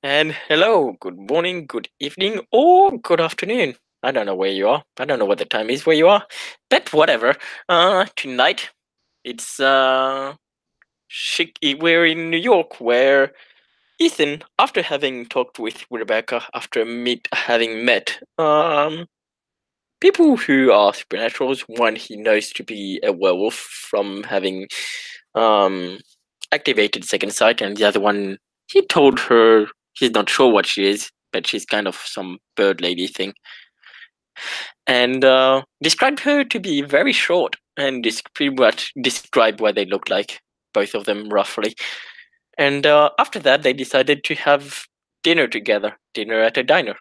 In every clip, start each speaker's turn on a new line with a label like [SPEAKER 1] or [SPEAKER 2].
[SPEAKER 1] And hello, good morning, good evening, or good afternoon. I don't know where you are. I don't know what the time is where you are, but whatever. Tonight it's we're in New York, where Ethan, after having talked with Rebecca, after having met people who are supernaturals, one he knows to be a werewolf from having um activated second sight, and the other one he told her he's not sure what she is, but she's kind of some bird lady thing, and described her to be very short, and pretty much described what they look like, both of them roughly. And after that, they decided to have dinner together, dinner at a diner.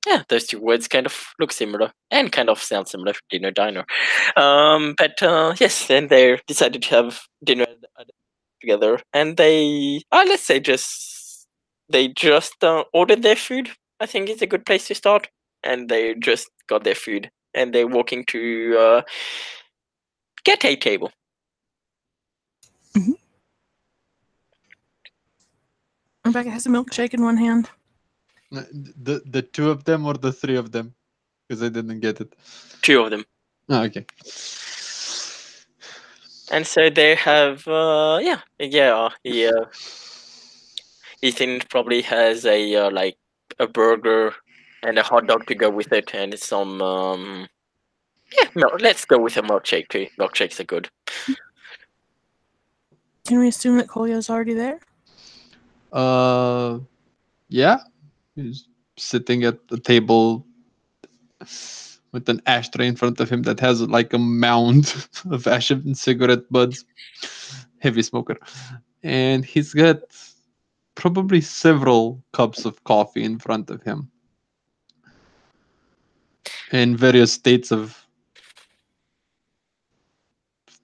[SPEAKER 1] Yeah, those two words kind of look similar and kind of sound similar, dinner diner. But yes, then they decided to have dinner together, and they let's say just ordered their food. I think it's a good place to start, and they just got their food, and they're walking to get a table.
[SPEAKER 2] Mm-hmm. Rebecca has a milkshake in one hand.
[SPEAKER 3] The two of them or the three of them? Because I didn't get it.
[SPEAKER 1] Two of them.
[SPEAKER 3] Oh, okay.
[SPEAKER 1] And so they have Ethan probably has a like a burger and a hot dog to go with it, and some let's go with a milkshake too. Milkshakes are good.
[SPEAKER 2] Can we assume that Kolya's already there?
[SPEAKER 3] Yeah. He's sitting at the table with an ashtray in front of him that has like a mound of ash and cigarette butts. Heavy smoker. And he's got probably several cups of coffee in front of him in various states of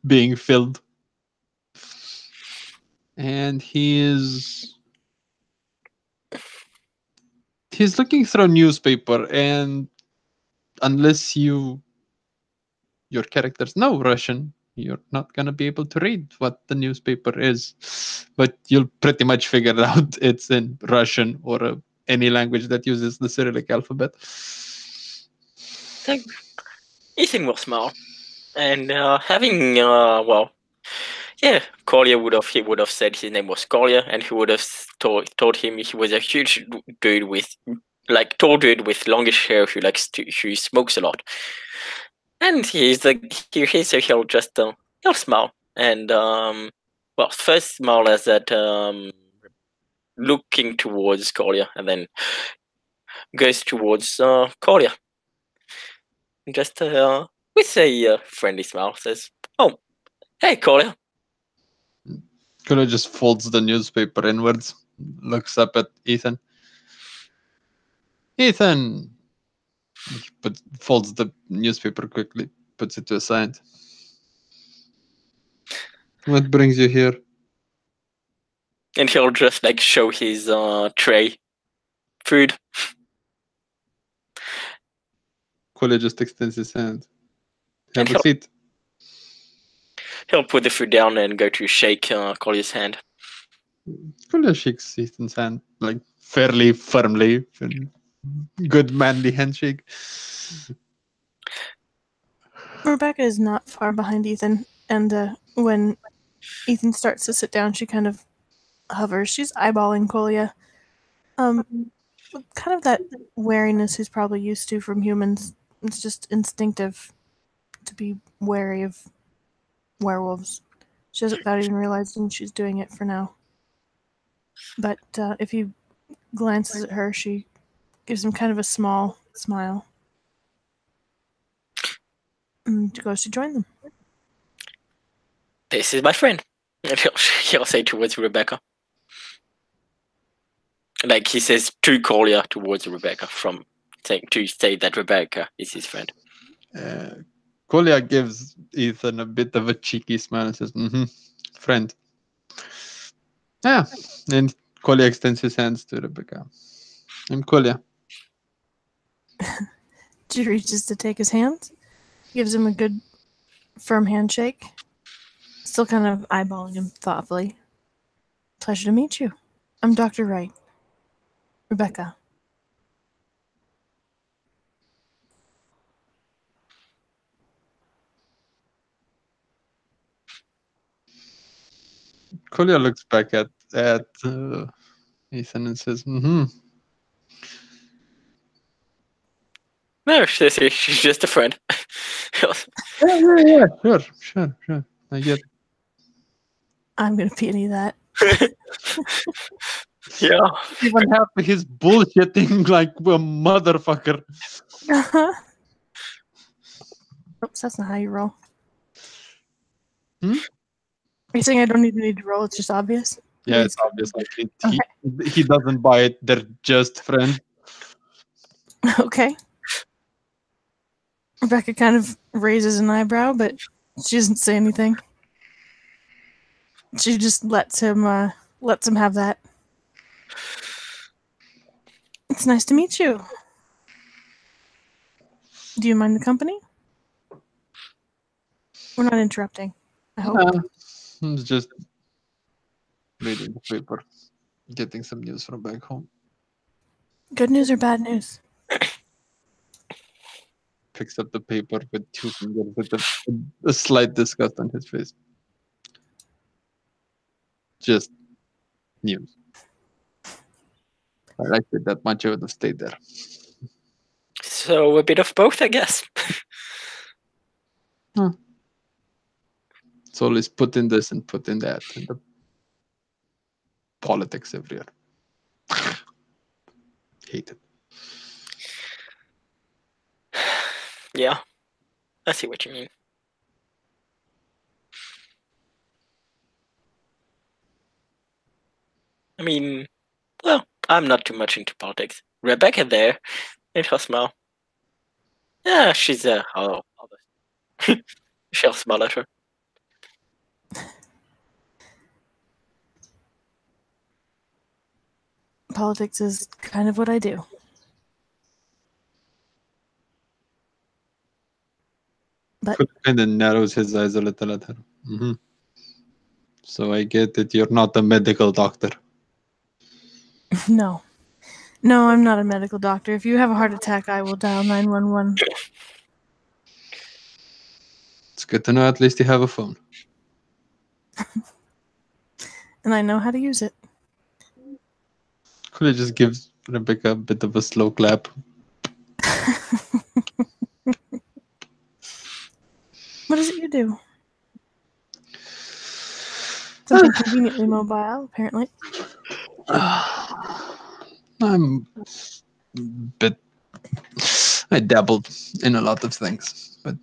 [SPEAKER 3] being filled. And he's looking through a newspaper, and unless your characters know Russian, you're not gonna be able to read what the newspaper is, but you'll pretty much figure it out. It's in Russian or any language that uses the Cyrillic alphabet.
[SPEAKER 1] So Ethan will smile, and Kolya would have said his name was Kolya, and he would have told him he was a huge dude with tall dude with longish hair who smokes a lot. And so he'll just he'll smile, and first smile as that looking towards Kolya, and then goes towards Kolya, just with a friendly smile says, "Oh, hey Kolya."
[SPEAKER 3] Kolya just folds the newspaper inwards, looks up at Ethan. Ethan! But folds the newspaper quickly, puts it to a side. What brings you here?
[SPEAKER 1] And he'll just show his tray, food.
[SPEAKER 3] Kolya just extends his hand. Have a seat.
[SPEAKER 1] He'll put the food down and go to shake Kolya's hand.
[SPEAKER 3] Kolya shakes Ethan's hand, fairly firmly. Good manly handshake.
[SPEAKER 2] Rebecca is not far behind Ethan, and when Ethan starts to sit down, she kind of hovers. She's eyeballing Kolya. Kind of that wariness he's probably used to from humans. It's just instinctive to be wary of werewolves. She doesn't without even realizing she's doing it for now. But if he glances at her, she gives him kind of a small smile. And goes to join them.
[SPEAKER 1] This is my friend. And he'll say towards Rebecca. Like he says to Kolya towards Rebecca to say that Rebecca is his friend.
[SPEAKER 3] Kolya gives Ethan a bit of a cheeky smile and says, friend. Yeah. And Kolya extends his hands to Rebecca. I'm Kolya.
[SPEAKER 2] She reaches to take his hand, gives him a good firm handshake, still kind of eyeballing him thoughtfully. Pleasure to meet you. I'm Dr. Wright. Rebecca.
[SPEAKER 3] Kolya looks back at Ethan and says, "Mm-hmm."
[SPEAKER 1] No, she's just a friend.
[SPEAKER 3] Yeah, sure. I get it.
[SPEAKER 2] I'm gonna pity that.
[SPEAKER 1] Yeah.
[SPEAKER 3] Even after his bullshitting like a motherfucker.
[SPEAKER 2] Oops, that's not how you roll.
[SPEAKER 3] Hmm?
[SPEAKER 2] Are you saying I don't even need to roll? It's just obvious.
[SPEAKER 3] Yeah, it's obvious. Like he doesn't buy it. They're just friends.
[SPEAKER 2] Okay. Rebecca kind of raises an eyebrow, but she doesn't say anything. She just lets him have that. It's nice to meet you. Do you mind the company? We're not interrupting. I hope.
[SPEAKER 3] It's just reading the paper, getting some news from back home.
[SPEAKER 2] Good news or bad news?
[SPEAKER 3] Picks up the paper with two fingers with a slight disgust on his face. Just news. I liked it that much, I would have stayed there.
[SPEAKER 1] So a bit of both, I guess.
[SPEAKER 3] It's always put in this and put in that, and the politics everywhere. Hate it.
[SPEAKER 1] Yeah, I see what you mean. I mean, well, I'm not too much into politics. Rebecca there, made her smile. Yeah, she's she'll smile at her.
[SPEAKER 2] Politics is kind of what I do. But
[SPEAKER 3] And then narrows his eyes a little at her. Mm-hmm. So I get that you're not a medical doctor.
[SPEAKER 2] no. No, I'm not a medical doctor. If you have a heart attack, I will dial 911.
[SPEAKER 3] It's good to know at least you have a phone.
[SPEAKER 2] And I know how to use it.
[SPEAKER 3] Could I just give Rebecca a bit of a slow clap?
[SPEAKER 2] What is it you do? Something conveniently mobile, apparently.
[SPEAKER 3] I'm a bit. I dabbled in a lot of things, but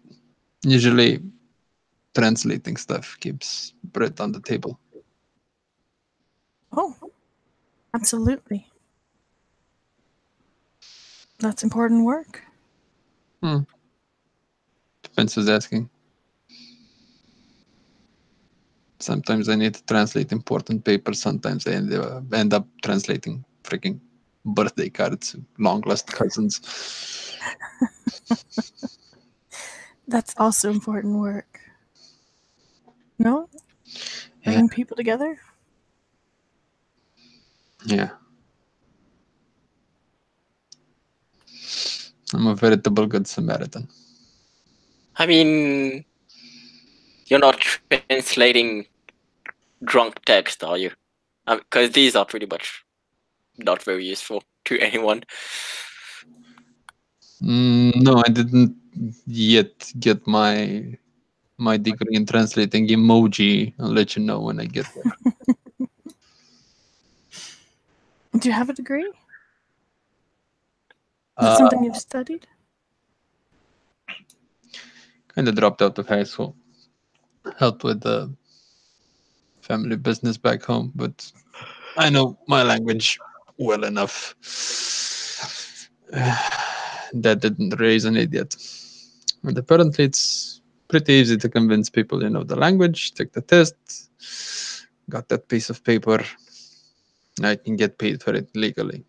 [SPEAKER 3] usually translating stuff keeps bread on the table.
[SPEAKER 2] Oh, absolutely. That's important work.
[SPEAKER 3] Depends who's asking. Sometimes I need to translate important papers. Sometimes I end up translating freaking birthday cards, long lost cousins.
[SPEAKER 2] That's also important work. No? Bringing people together?
[SPEAKER 3] Yeah. I'm a veritable good Samaritan.
[SPEAKER 1] I mean, you're not translating drunk text, are you? Because these are pretty much not very useful to anyone.
[SPEAKER 3] No, I didn't yet get my degree in translating emoji. I'll let you know when I get there.
[SPEAKER 2] Do you have a degree? Is that something you've studied?
[SPEAKER 3] Kind of dropped out of high school. Helped with the family business back home, but I know my language well enough. That didn't resonate yet. And apparently it's pretty easy to convince people you know the language, take the test, got that piece of paper, I can get paid for it legally.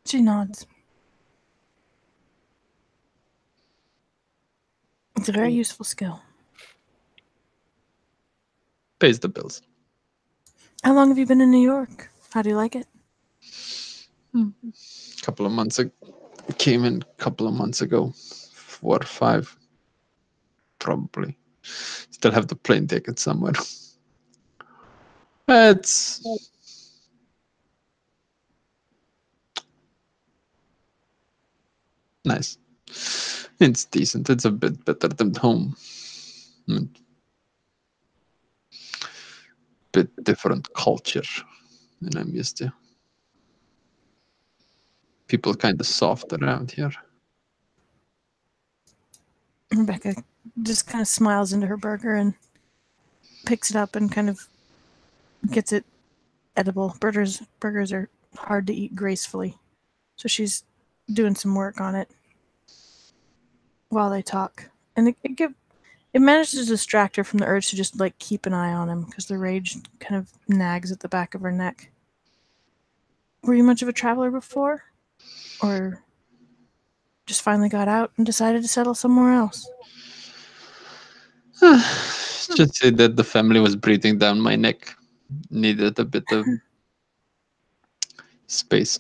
[SPEAKER 2] She nods. It's a very useful skill.
[SPEAKER 3] Pays the bills.
[SPEAKER 2] How long have you been in New York? How do you like it?
[SPEAKER 3] Couple of months ago. Came in a couple of months ago. 4 or 5. Probably. Still have the plane ticket somewhere. It's nice. It's decent. It's a bit better than home. Bit different culture than I'm used to. People kind of soft around here.
[SPEAKER 2] Rebecca just kind of smiles into her burger and picks it up and kind of gets it edible. Burgers are hard to eat gracefully, so she's doing some work on it while they talk, and it manages to distract her from the urge to just like keep an eye on him because the rage kind of nags at the back of her neck. Were you much of a traveler before, or just finally got out and decided to settle somewhere else?
[SPEAKER 3] Just say that the family was breathing down my neck. Needed a bit of space.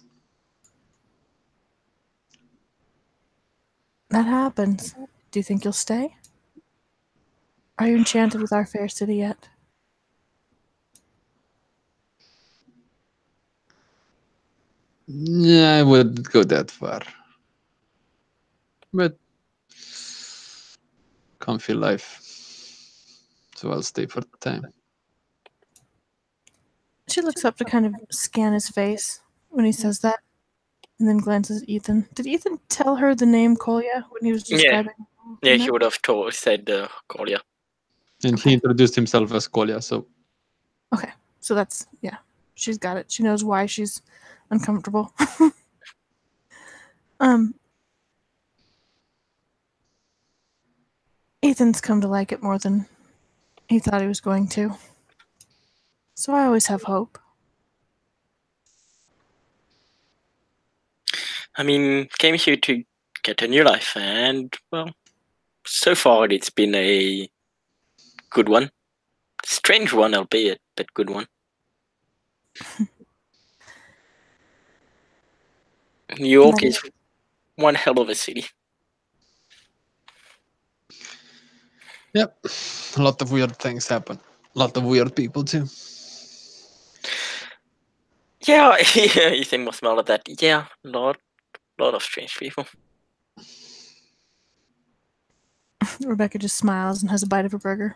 [SPEAKER 2] That happens. Do you think you'll stay? Are you enchanted with our fair city yet?
[SPEAKER 3] Yeah, I wouldn't go that far. But comfy life. So I'll stay for the time.
[SPEAKER 2] She looks up to kind of scan his face when he says that, and then glances at Ethan. Did Ethan tell her the name Kolya when he was describing?
[SPEAKER 1] Yeah, he would have said Kolya.
[SPEAKER 3] And he introduced himself as Kolya, so
[SPEAKER 2] Okay, so that's, yeah, she's got it. She knows why she's uncomfortable. Ethan's come to like it more than he thought he was going to. So I always have hope.
[SPEAKER 1] I mean, came here to get a new life, and well, so far it's been a good one. Strange one, albeit, but good one. New York is one hell of a city.
[SPEAKER 3] yep. A lot of weird things happen. A lot of weird people too.
[SPEAKER 1] Yeah, Ethan will smell at that. Yeah, lot of strange people.
[SPEAKER 2] Rebecca just smiles and has a bite of her burger.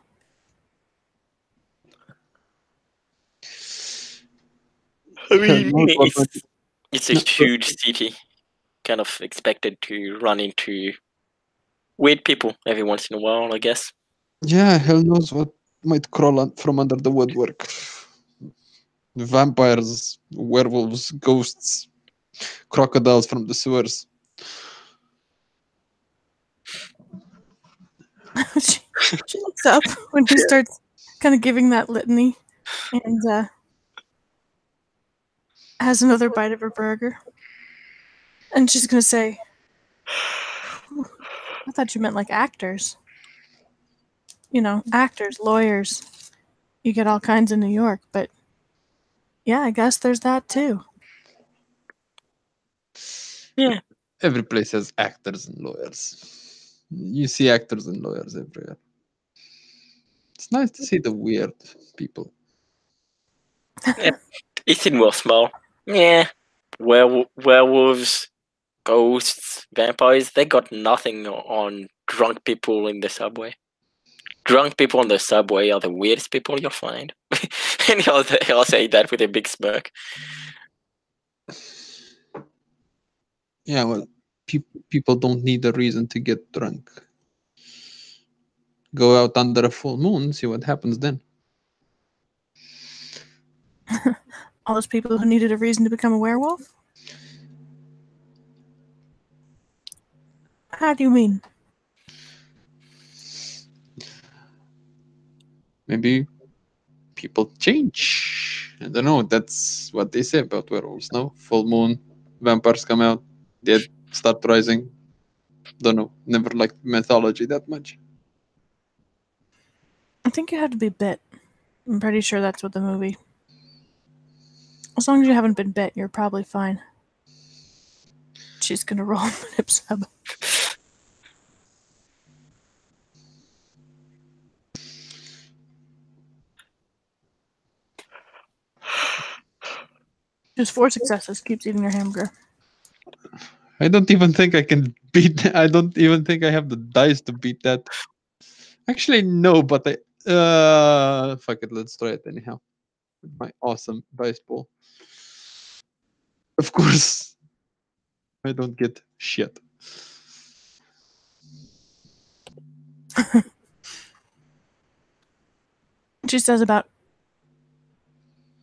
[SPEAKER 1] I mean, it's a huge city. Kind of expected to run into weird people every once in a while, I guess.
[SPEAKER 3] Yeah, hell knows what might crawl from under the woodwork. Vampires, werewolves, ghosts, crocodiles from the sewers.
[SPEAKER 2] she looks up when he starts kind of giving that litany and has another bite of her burger. And she's going to say, I thought you meant like actors. You know, actors, lawyers. You get all kinds in New York, but yeah, I guess there's that too.
[SPEAKER 1] Yeah.
[SPEAKER 3] Every place has actors and lawyers. You see actors and lawyers everywhere. It's nice to see the weird people.
[SPEAKER 1] Ethan will smile. Yeah. Werewolves, ghosts, vampires, they got nothing on drunk people in the subway. Drunk people on the subway are the weirdest people you'll find. And he'll say that with a big smirk.
[SPEAKER 3] Yeah, well, people don't need a reason to get drunk. Go out under a full moon, see what happens then.
[SPEAKER 2] All those people who needed a reason to become a werewolf? How do you mean?
[SPEAKER 3] Maybe people change. I don't know. That's what they say about werewolves. No, full moon, vampires come out, dead start rising. Don't know. Never liked mythology that much.
[SPEAKER 2] I think you have to be bit. I'm pretty sure that's what the movie. As long as you haven't been bit, you're probably fine. She's gonna roll an hip sub. Just 4 successes. Keeps eating her hamburger.
[SPEAKER 3] I don't even think I can beat that. I don't even think I have the dice to beat that. Actually, no, but fuck it, let's try it anyhow. With my awesome dice pool. Of course, I don't get shit.
[SPEAKER 2] She says about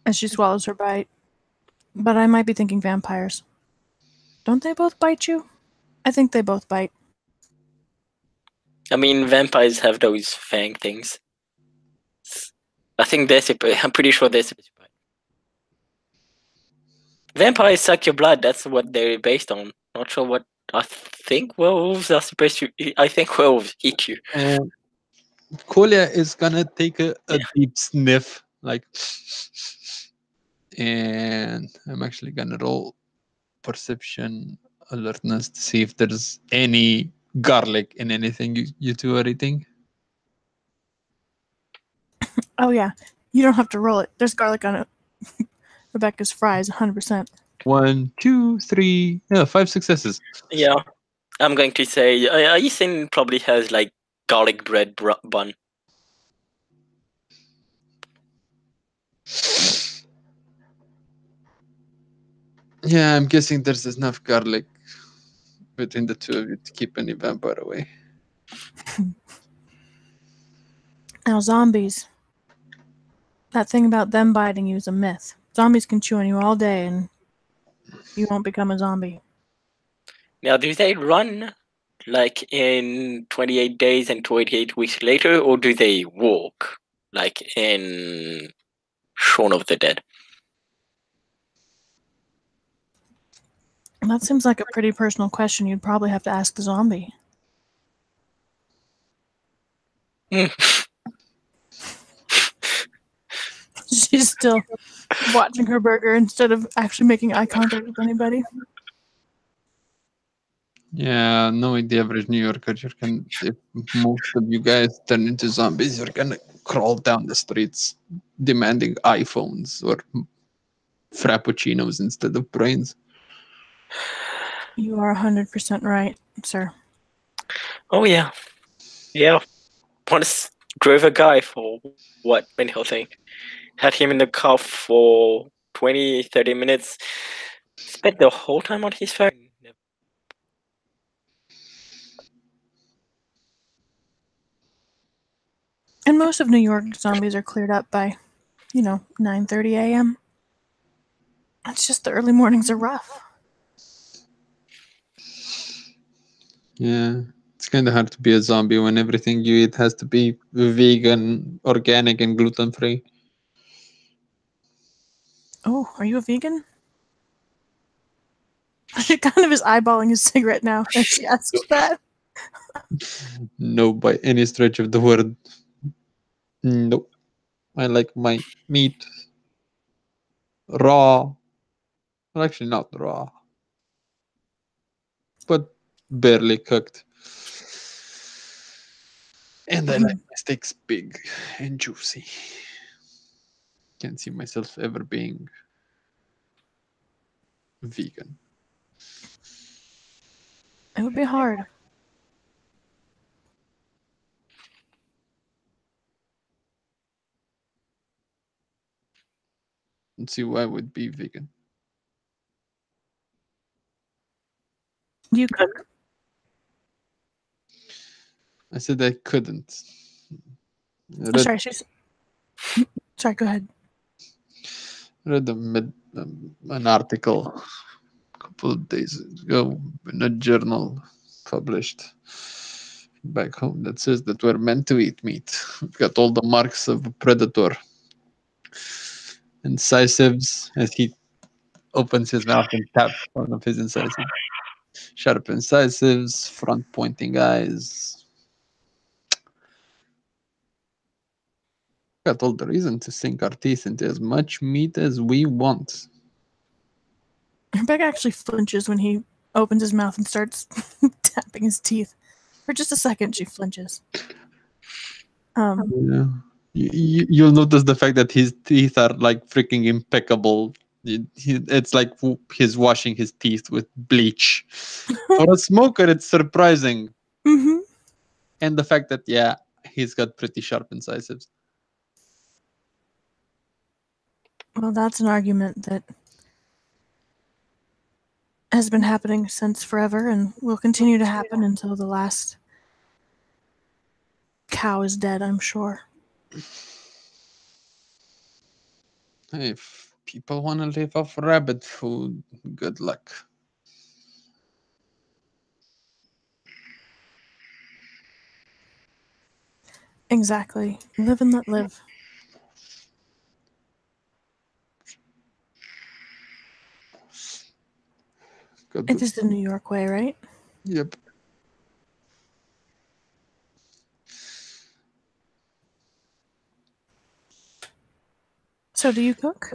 [SPEAKER 2] as she swallows her bite. But I might be thinking vampires. Don't they both bite you? I think they both bite.
[SPEAKER 1] I mean, vampires have those fang things. I think I'm pretty sure they're supposed to bite. Vampires suck your blood. That's what they're based on. Not sure what. I think werewolves are supposed to. I think werewolves eat you.
[SPEAKER 3] Kolya is gonna take a deep sniff, like, and I'm actually gonna roll perception alertness to see if there's any garlic in anything you two are eating.
[SPEAKER 2] Oh yeah, you don't have to roll it. There's garlic on it. Rebecca's fries, 100%.
[SPEAKER 3] 1, 2, 3, 5 successes.
[SPEAKER 1] Yeah, I'm going to say Ethan probably has like garlic bread bun.
[SPEAKER 3] Yeah, I'm guessing there's enough garlic between the two of you to keep any vampire away.
[SPEAKER 2] Now zombies. That thing about them biting you is a myth. Zombies can chew on you all day and you won't become a zombie.
[SPEAKER 1] Now, do they run like in 28 days and 28 weeks later, or do they walk like in Shaun of the Dead?
[SPEAKER 2] That seems like a pretty personal question you'd probably have to ask the zombie. She's still watching her burger instead of actually making eye contact with anybody.
[SPEAKER 3] Yeah, knowing the average New Yorker, if most of you guys turn into zombies, you're gonna crawl down the streets demanding iPhones or frappuccinos instead of brains.
[SPEAKER 2] You are 100% right, sir.
[SPEAKER 1] Oh yeah, yeah. Once drove a guy for what mental thing? Had him in the car for 20, 30 minutes. Spent the whole time on his phone.
[SPEAKER 2] And most of New York zombies are cleared up by, 9:30 a.m. It's just the early mornings are rough.
[SPEAKER 3] Yeah, it's kind of hard to be a zombie when everything you eat has to be vegan, organic, and gluten-free.
[SPEAKER 2] Oh, are you a vegan? She kind of is eyeballing his cigarette now as she asks that.
[SPEAKER 3] No, by any stretch of the word. Nope. I like my meat raw. Well, actually, not raw, but barely cooked. And I like my steaks big and juicy. Can't see myself ever being vegan.
[SPEAKER 2] It would be hard.
[SPEAKER 3] Let's see why I would be vegan.
[SPEAKER 2] You cook.
[SPEAKER 3] I said I couldn't.
[SPEAKER 2] Sorry, Sorry, go ahead.
[SPEAKER 3] Read an article a couple of days ago in a journal published back home that says that we're meant to eat meat. We've got all the marks of a predator. Incisives, as he opens his mouth and taps one of his incisives. Sharp incisives, front pointing eyes. Got all the reason to sink our teeth into as much meat as we want.
[SPEAKER 2] Rebecca actually flinches when he opens his mouth and starts tapping his teeth. For just a second, she flinches.
[SPEAKER 3] Yeah. You'll notice the fact that his teeth are like freaking impeccable. It's like he's washing his teeth with bleach. For a smoker, it's surprising.
[SPEAKER 2] Mm-hmm.
[SPEAKER 3] And the fact that, yeah, he's got pretty sharp incisives.
[SPEAKER 2] Well, that's an argument that has been happening since forever and will continue to happen until the last cow is dead, I'm sure.
[SPEAKER 3] If people want to live off rabbit food, good luck.
[SPEAKER 2] Exactly. Live and let live. It is the New York way, right?
[SPEAKER 3] Yep.
[SPEAKER 2] So do you cook?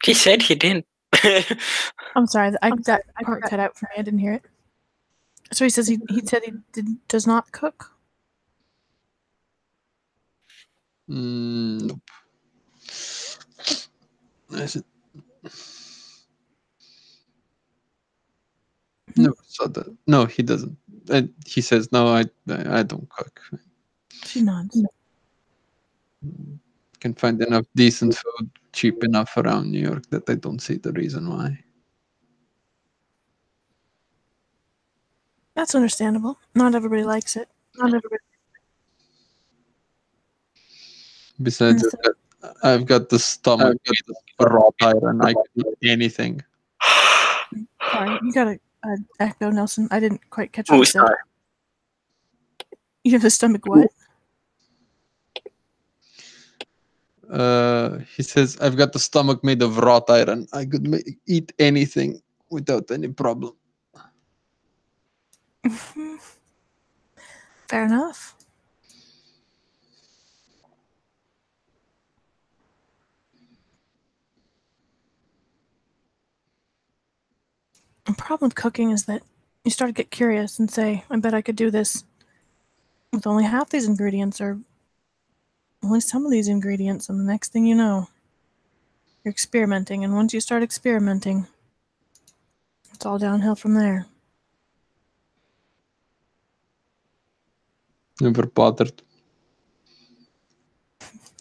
[SPEAKER 1] He said he didn't.
[SPEAKER 2] I'm sorry, that part cut out for me. I didn't hear it. So he says he said does not cook?
[SPEAKER 3] Nope. No, he doesn't. And he says, "No, I don't cook.
[SPEAKER 2] She nods.
[SPEAKER 3] Can find enough decent food cheap enough around New York that I don't see the reason why."
[SPEAKER 2] That's understandable. Not everybody likes it.
[SPEAKER 3] Besides, I've got the stomach for raw iron. I can eat anything.
[SPEAKER 2] Sorry, you gotta echo, Nelson. I didn't quite catch what you said.
[SPEAKER 1] Sorry.
[SPEAKER 2] You have the stomach what?
[SPEAKER 3] He says, "I've got the stomach made of wrought iron. I could eat anything without any problem."
[SPEAKER 2] Fair enough. The problem with cooking is that you start to get curious and say, I bet I could do this with only half these ingredients or only some of these ingredients, and the next thing you know, you're experimenting, and once you start experimenting, it's all downhill from there.
[SPEAKER 3] Never bothered.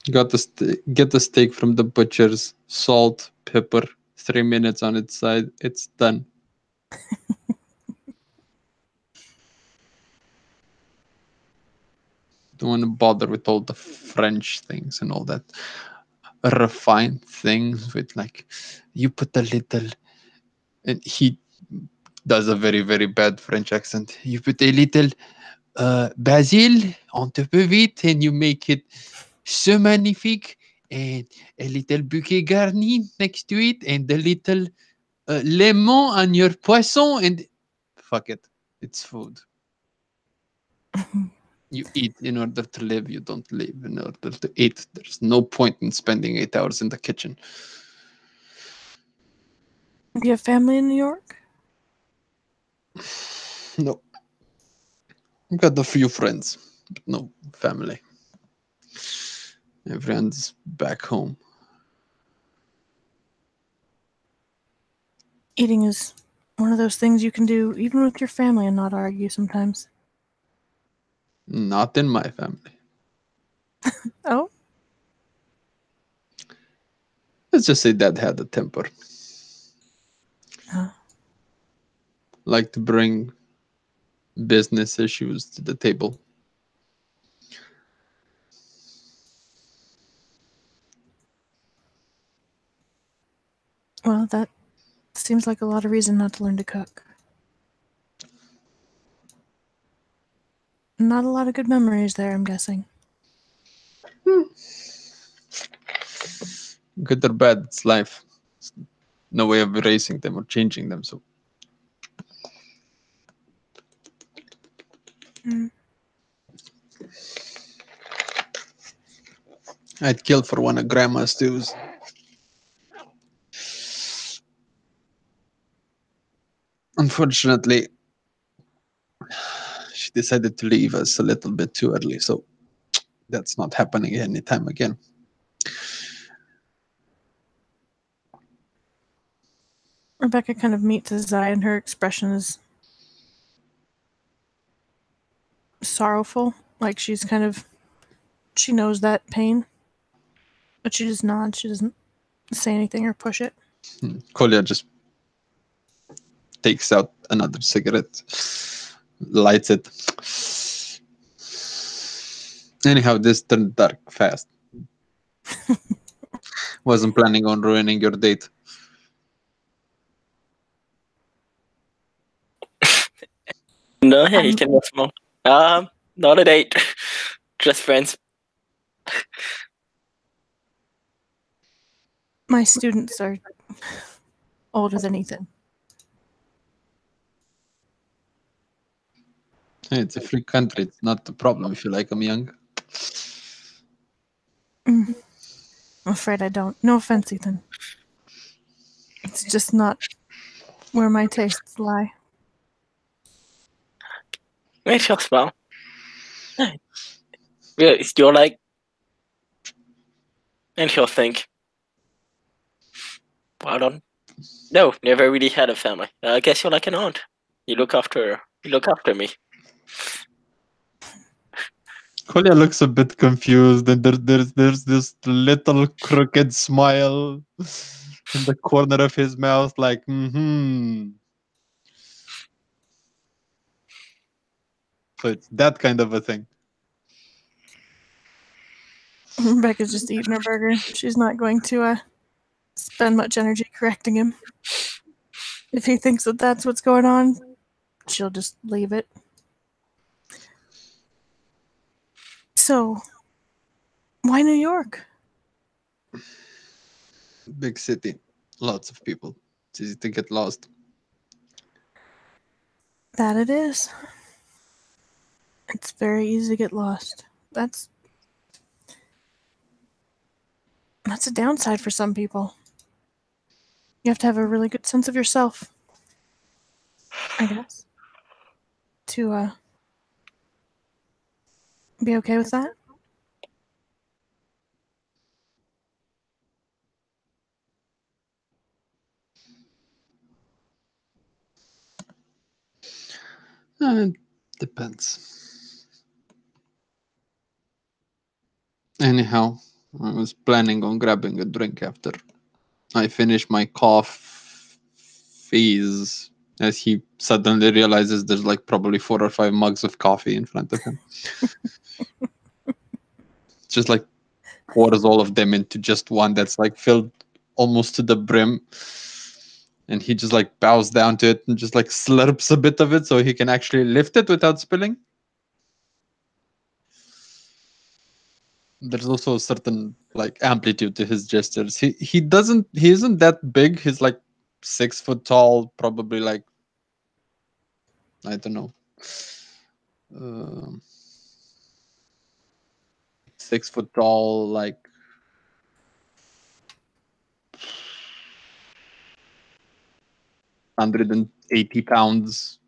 [SPEAKER 3] Get the steak from the butcher's. Salt, pepper, 3 minutes on its side. It's done. Don't want to bother with all the French things and all that refined things with like you put a little, and he does a very very bad French accent. You put a little basil on top of it, and you make it so magnifique, and a little bouquet garni next to it, and a little lemon on your poisson, and fuck it, it's food. You eat in order to live. You don't live in order to eat. There's no point in spending 8 hours in the kitchen.
[SPEAKER 2] Do you have family in New York?
[SPEAKER 3] No. I've got a few friends, but no family. Everyone's back home.
[SPEAKER 2] Eating is one of those things you can do even with your family and not argue sometimes.
[SPEAKER 3] Not in my family.
[SPEAKER 2] Oh?
[SPEAKER 3] Let's just say Dad had a temper. Like to bring business issues to the table.
[SPEAKER 2] Well, that seems like a lot of reason not to learn to cook. Not a lot of good memories there, I'm guessing.
[SPEAKER 3] Good or bad, it's life. It's no way of erasing them or changing them. So I'd kill for one of Grandma's stews. Unfortunately, she decided to leave us a little bit too early, so that's not happening anytime again.
[SPEAKER 2] Rebecca kind of meets his eye, and her expression is sorrowful. Like she knows that pain, but she just nods. She doesn't say anything or push it.
[SPEAKER 3] Kolya just takes out another cigarette, lights it. Anyhow, this turned dark fast. Wasn't planning on ruining your date.
[SPEAKER 1] No, yeah, he can have more. Not a date. Just friends.
[SPEAKER 2] My students are older than Ethan.
[SPEAKER 3] Hey, it's a free country. It's not a problem if you like them young.
[SPEAKER 2] I'm afraid I don't. No offense, Ethan. It's just not where my tastes lie.
[SPEAKER 1] Makes you smile. Yeah, it's your like. And he'll think, well done. No, never really had a family. I guess you're like an aunt. You look after me.
[SPEAKER 3] Kolya looks a bit confused, and there's this little crooked smile in the corner of his mouth, like, So it's that kind of a thing.
[SPEAKER 2] Rebecca's just eating her burger. She's not going to spend much energy correcting him. If he thinks that that's what's going on, she'll just leave it. So, why New York?
[SPEAKER 3] Big city, lots of people. It's easy to get lost.
[SPEAKER 2] That it is. It's very easy to get lost. That's a downside for some people. You have to have a really good sense of yourself, I guess, to be okay with that.
[SPEAKER 3] Depends. Anyhow, I was planning on grabbing a drink after I finish my coffees, as he suddenly realizes there's like probably 4 or 5 mugs of coffee in front of him. Just like pours all of them into just one that's like filled almost to the brim. And he just like bows down to it and just like slurps a bit of it so he can actually lift it without spilling. There's also a certain like amplitude to his gestures. He isn't that big. He's like 6 foot tall, probably like, I don't know, 6 foot tall, like 180 pounds,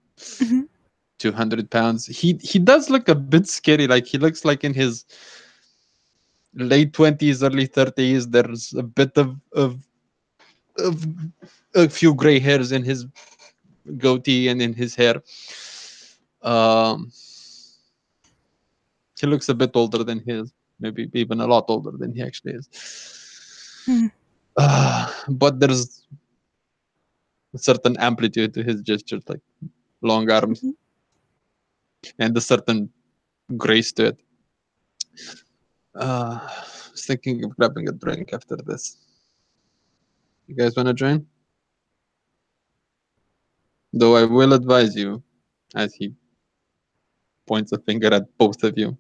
[SPEAKER 3] 200 pounds. He does look a bit scary. Like he looks like in his late 20s, early 30s. There's a bit of a few gray hairs in his goatee and in his hair. He looks a bit older than he is, maybe even a lot older than he actually is. But there's a certain amplitude to his gestures, like long arms, and a certain grace to it. I was thinking of grabbing a drink after this. You guys want to join? Though I will advise you, as he points a finger at both of you,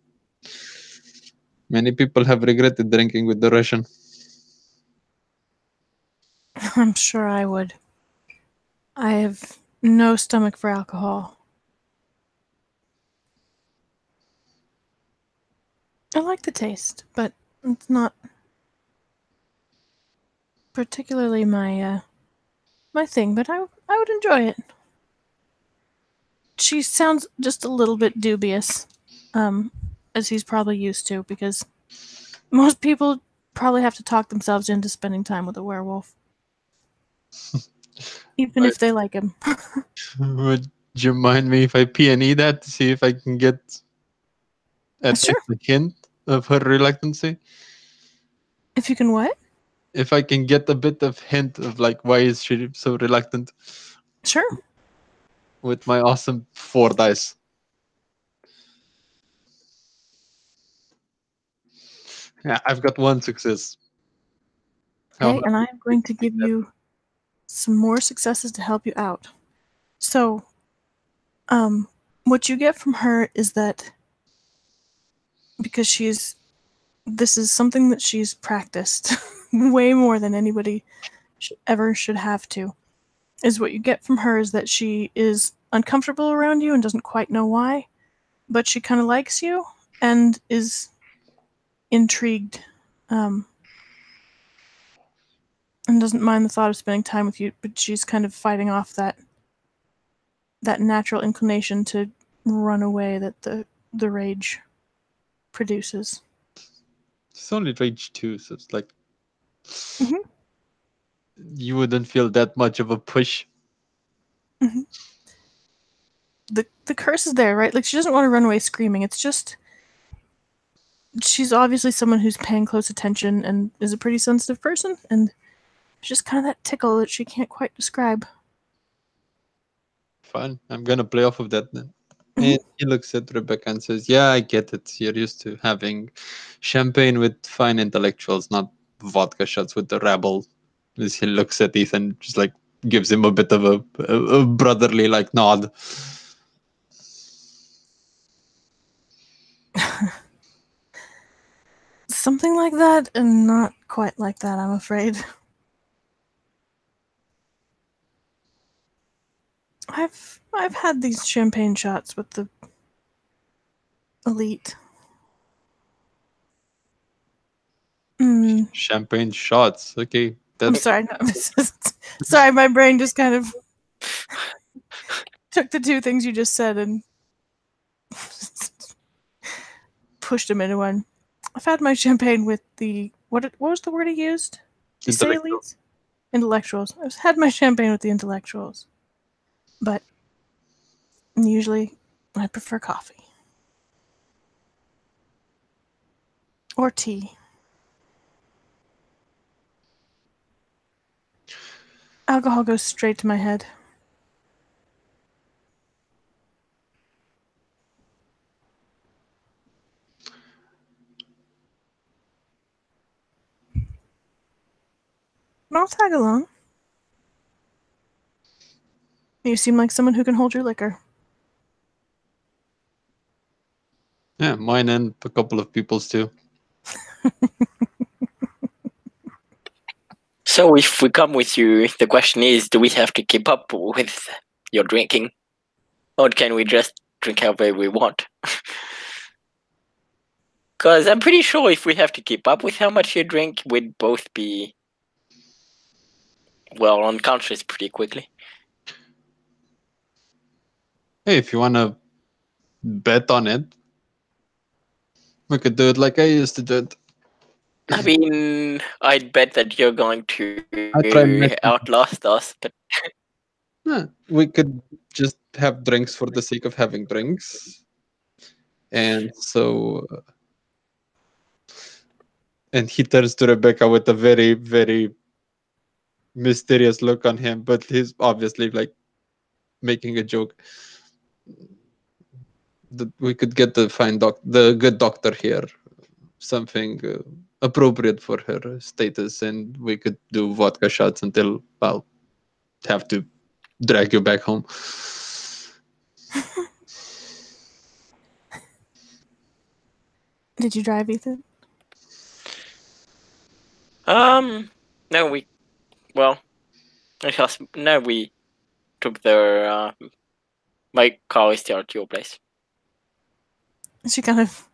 [SPEAKER 3] many people have regretted drinking with the Russian.
[SPEAKER 2] I'm sure I would. I have no stomach for alcohol. I like the taste, but it's not particularly my thing, but I would enjoy it. she sounds just a little bit dubious, as he's probably used to, because most people probably have to talk themselves into spending time with a werewolf. Even if they like him.
[SPEAKER 3] Would you mind me if I P&E that to see if I can get at
[SPEAKER 2] Sure.
[SPEAKER 3] least a hint of her reluctancy?
[SPEAKER 2] If you can what?
[SPEAKER 3] If I can get a bit of hint of like why is she so reluctant
[SPEAKER 2] Sure.
[SPEAKER 3] with my awesome 4 dice. Yeah, I've got 1 success.
[SPEAKER 2] Okay, and I'm going to give you some more successes to help you out. So, what you get from her is that because this is something that she's practiced way more than anybody ever should have to, is what you get from her is that she is uncomfortable around you and doesn't quite know why, but she kind of likes you and is intrigued, and doesn't mind the thought of spending time with you, but she's kind of fighting off that natural inclination to run away that the rage produces.
[SPEAKER 3] It's only rage 2, so it's like
[SPEAKER 2] Mhm.
[SPEAKER 3] you wouldn't feel that much of a push.
[SPEAKER 2] The curse is there, right? Like, she doesn't want to run away screaming. It's just she's obviously someone who's paying close attention and is a pretty sensitive person, and it's just kind of that tickle that she can't quite describe.
[SPEAKER 3] Fine, I'm gonna play off of that then.
[SPEAKER 2] Mhm.
[SPEAKER 3] And he looks at Rebecca and says, "Yeah, I get it. You're used to having champagne with fine intellectuals, not vodka shots with the rabble." As he looks at Ethan, just like gives him a bit of a brotherly like nod.
[SPEAKER 2] Something like that, and not quite like that, I'm afraid. I've had these champagne shots with the elite.
[SPEAKER 3] Champagne shots. Okay,
[SPEAKER 2] I'm
[SPEAKER 3] that's
[SPEAKER 2] sorry, no, sorry, my brain just kind of took the two things you just said and pushed them into one. I've had my champagne with the what was the word he used? Did you say
[SPEAKER 3] Intellectual.
[SPEAKER 2] elites? Intellectuals. I've had my champagne with the intellectuals, but usually I prefer coffee or tea. Alcohol goes straight to my head. I'll tag along. You seem like someone who can hold your liquor.
[SPEAKER 3] yeah, mine and a couple of people's too.
[SPEAKER 1] So if we come with you, the question is, do we have to keep up with your drinking? Or can we just drink however we want? Because I'm pretty sure if we have to keep up with how much you drink, we'd both be, well, unconscious pretty quickly.
[SPEAKER 3] Hey, if you wanna bet on it, we could do it like I used to do it.
[SPEAKER 1] I mean, I'd bet that you're going
[SPEAKER 3] try
[SPEAKER 1] to
[SPEAKER 3] messing-
[SPEAKER 1] outlast us, but
[SPEAKER 3] Yeah, we could just have drinks for the sake of having drinks. And so, and he turns to Rebecca with a very, very mysterious look on him, but he's obviously like making a joke. We could get the good doctor here, something appropriate for her status, and we could do vodka shots until I'll have to drag you back home.
[SPEAKER 2] Did you drive, Ethan?
[SPEAKER 1] no, we took the my car is still at your place.
[SPEAKER 2] She kind of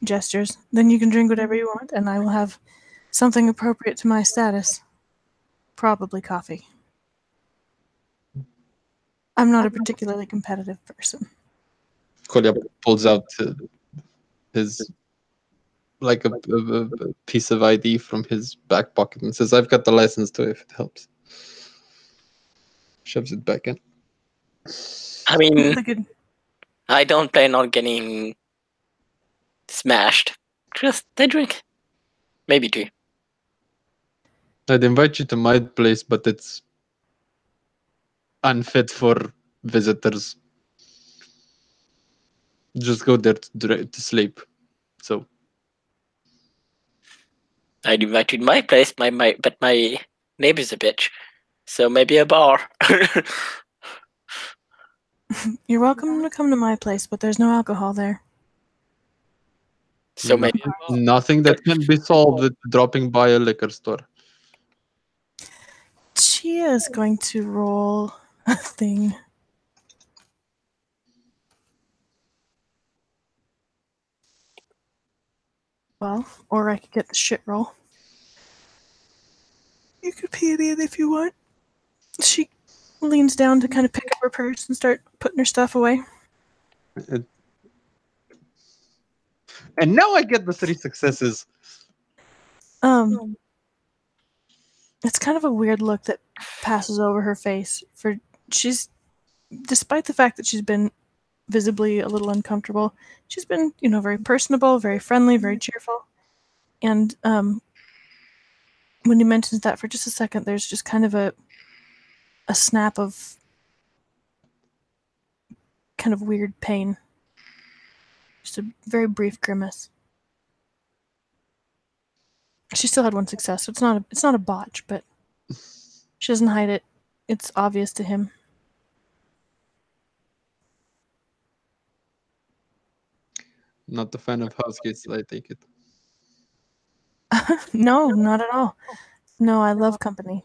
[SPEAKER 2] gestures. Then you can drink whatever you want, and I will have something appropriate to my status. Probably coffee. I'm not a particularly competitive person.
[SPEAKER 3] Kolya pulls out his like a piece of ID from his back pocket and says, "I've got the license to if it helps." Shoves it back in.
[SPEAKER 1] I mean,
[SPEAKER 2] They could-
[SPEAKER 1] I don't plan on getting smashed. Just a drink. Maybe two.
[SPEAKER 3] I'd invite you to my place, but it's unfit for visitors. Just go there to sleep. So
[SPEAKER 1] I'd invite you to my place, but my neighbor's a bitch. So maybe a bar.
[SPEAKER 2] You're welcome to come to my place, but there's no alcohol there.
[SPEAKER 1] So maybe a bar.
[SPEAKER 3] nothing that can be solved with dropping by a liquor store.
[SPEAKER 2] Chia is going to roll a thing. Well, or I could get the shit roll. You could pee it in if you want. She leans down to kind of pick up her purse and start putting her stuff away.
[SPEAKER 3] And now I get the 3 successes.
[SPEAKER 2] It's kind of a weird look that passes over her face. Despite the fact that she's been visibly a little uncomfortable, she's been, very personable, very friendly, very cheerful. And when he mentions that for just a second, there's just kind of a snap of kind of weird pain. Just a very brief grimace. She still had one success, so it's not a botch, but she doesn't hide it. It's obvious to him.
[SPEAKER 3] Not a fan of house guests, I take it.
[SPEAKER 2] No, not at all. No, I love company.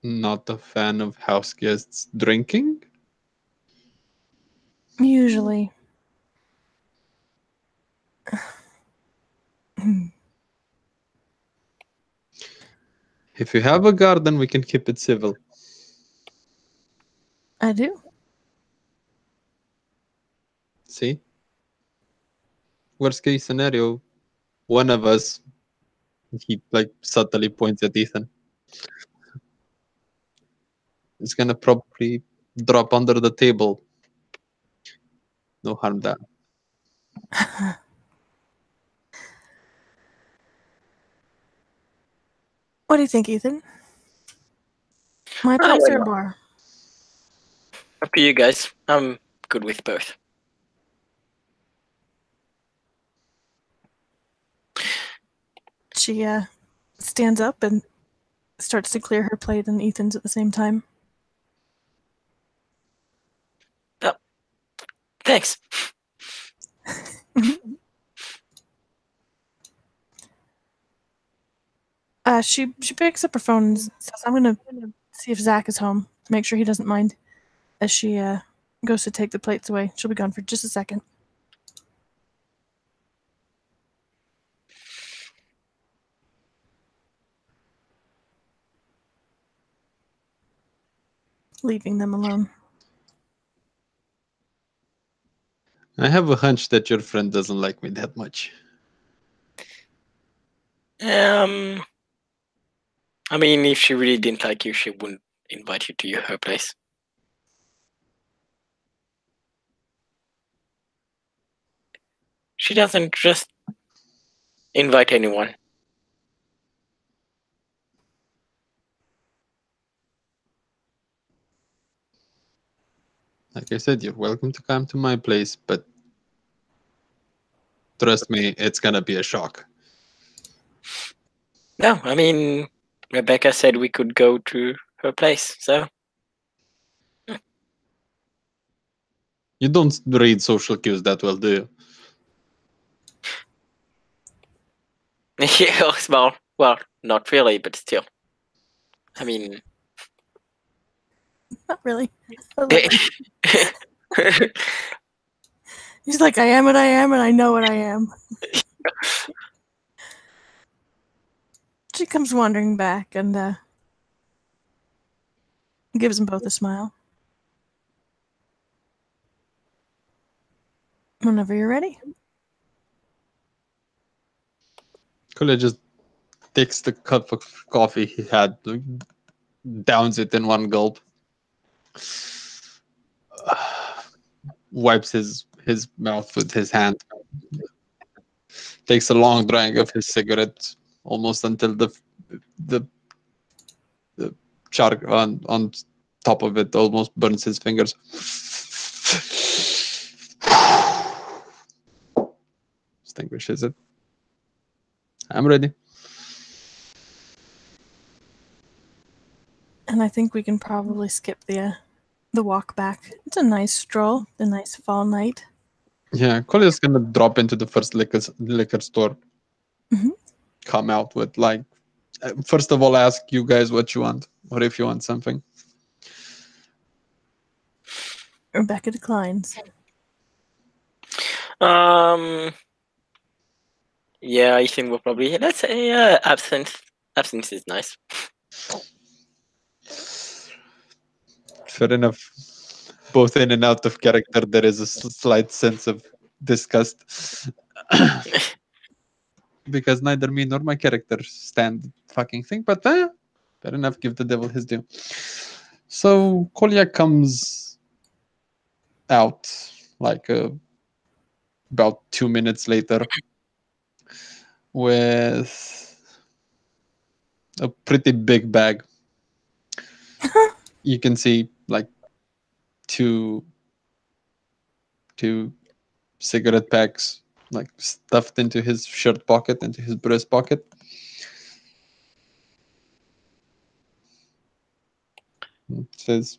[SPEAKER 3] Not a fan of house guests drinking?
[SPEAKER 2] Usually.
[SPEAKER 3] If you have a garden, we can keep it civil.
[SPEAKER 2] I do.
[SPEAKER 3] See? Worst case scenario, one of us, he subtly points at Ethan, is gonna probably drop under the table. No harm done.
[SPEAKER 2] What do you think, Ethan? My place or a bar?
[SPEAKER 1] Up to you guys. I'm good with both.
[SPEAKER 2] She stands up and starts to clear her plate and Ethan's at the same time.
[SPEAKER 1] Thanks.
[SPEAKER 2] She picks up her phone and says, "I'm gonna see if Zach is home. Make sure he doesn't mind." As she goes to take the plates away, she'll be gone for just a second. Leaving them alone.
[SPEAKER 3] I have a hunch that your friend doesn't like me that much.
[SPEAKER 1] I mean, if she really didn't like you, she wouldn't invite you to her place. She doesn't just invite anyone.
[SPEAKER 3] Like I said, you're welcome to come to my place, but trust me, it's gonna be a shock.
[SPEAKER 1] No, I mean, Rebecca said we could go to her place, so.
[SPEAKER 3] You don't read social cues that well, do you?
[SPEAKER 1] Yeah, well, not really, but still. I mean...
[SPEAKER 2] Not really. He's like, I am what I am, and I know what I am. She comes wandering back and Gives them both a smile. Whenever you're ready.
[SPEAKER 3] Kolya just takes the cup of coffee he had, downs it in one gulp, wipes his mouth with his hand, takes a long drag of his cigarette, almost until the char on top of it almost burns his fingers. Extinguishes it. I'm ready.
[SPEAKER 2] And I think we can probably skip the walk back. It's a nice stroll, a nice fall night.
[SPEAKER 3] Yeah, Kolya's gonna drop into the first liquor store.
[SPEAKER 2] Mhm.
[SPEAKER 3] Come out with first of all, ask you guys what you want, or if you want something.
[SPEAKER 2] Rebecca declines.
[SPEAKER 1] Yeah, I think we'll probably let's say absinthe. Absinthe is nice.
[SPEAKER 3] Fair enough. Both in and out of character, there is a slight sense of disgust. Because neither me nor my character stand the fucking thing, but fair enough, give the devil his due. So Kolya comes out about 2 minutes later with a pretty big bag. You can see two cigarette packs stuffed into his shirt pocket, into his breast pocket. It says,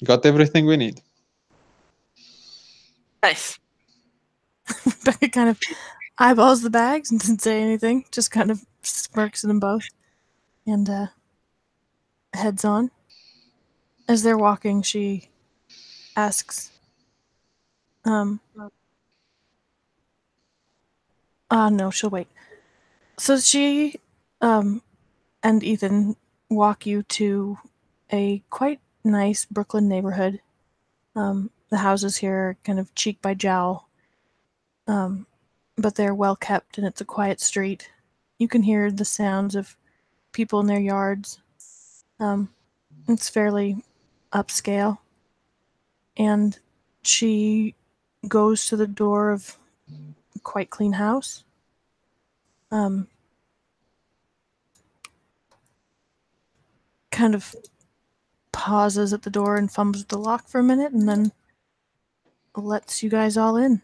[SPEAKER 3] "Got everything we need."
[SPEAKER 1] Nice.
[SPEAKER 2] Rebecca kind of eyeballs the bags and doesn't say anything, just kind of smirks at them both and heads on. As they're walking, she asks, no, she'll wait. So she and Ethan walk you to a quite nice Brooklyn neighborhood. The houses here are kind of cheek by jowl, but they're well kept and it's a quiet street. You can hear the sounds of people in their yards. It's fairly upscale. And she goes to the door of a quite clean house. Kind of pauses at the door and fumbles with the lock for a minute and then lets you guys all in.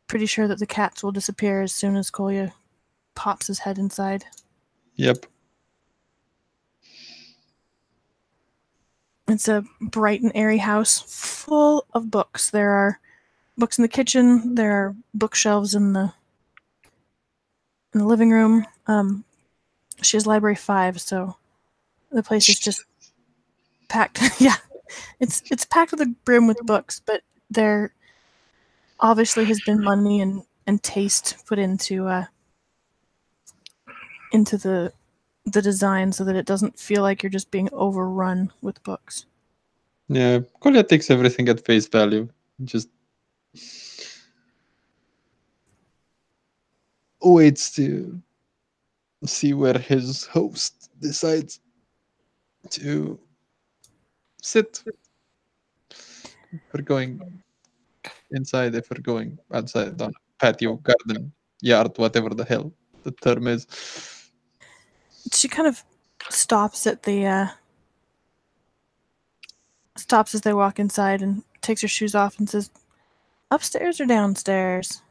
[SPEAKER 2] Pretty sure that the cats will disappear as soon as Kolya pops his head inside.
[SPEAKER 3] Yep.
[SPEAKER 2] It's a bright and airy house full of books. There are books in the kitchen. There are bookshelves in the living room. She has library 5, so the place is just packed. Yeah, it's packed to the brim with books, but there obviously has been money and taste put into the design so that it doesn't feel like you're just being overrun with books.
[SPEAKER 3] Yeah, Kolya takes everything at face value. Just waits to see where his host decides to sit. If we're going inside, if we're going outside on a patio, garden, yard, whatever the hell the term is.
[SPEAKER 2] She kind of stops at the stops as they walk inside and takes her shoes off and says, "Upstairs or downstairs?"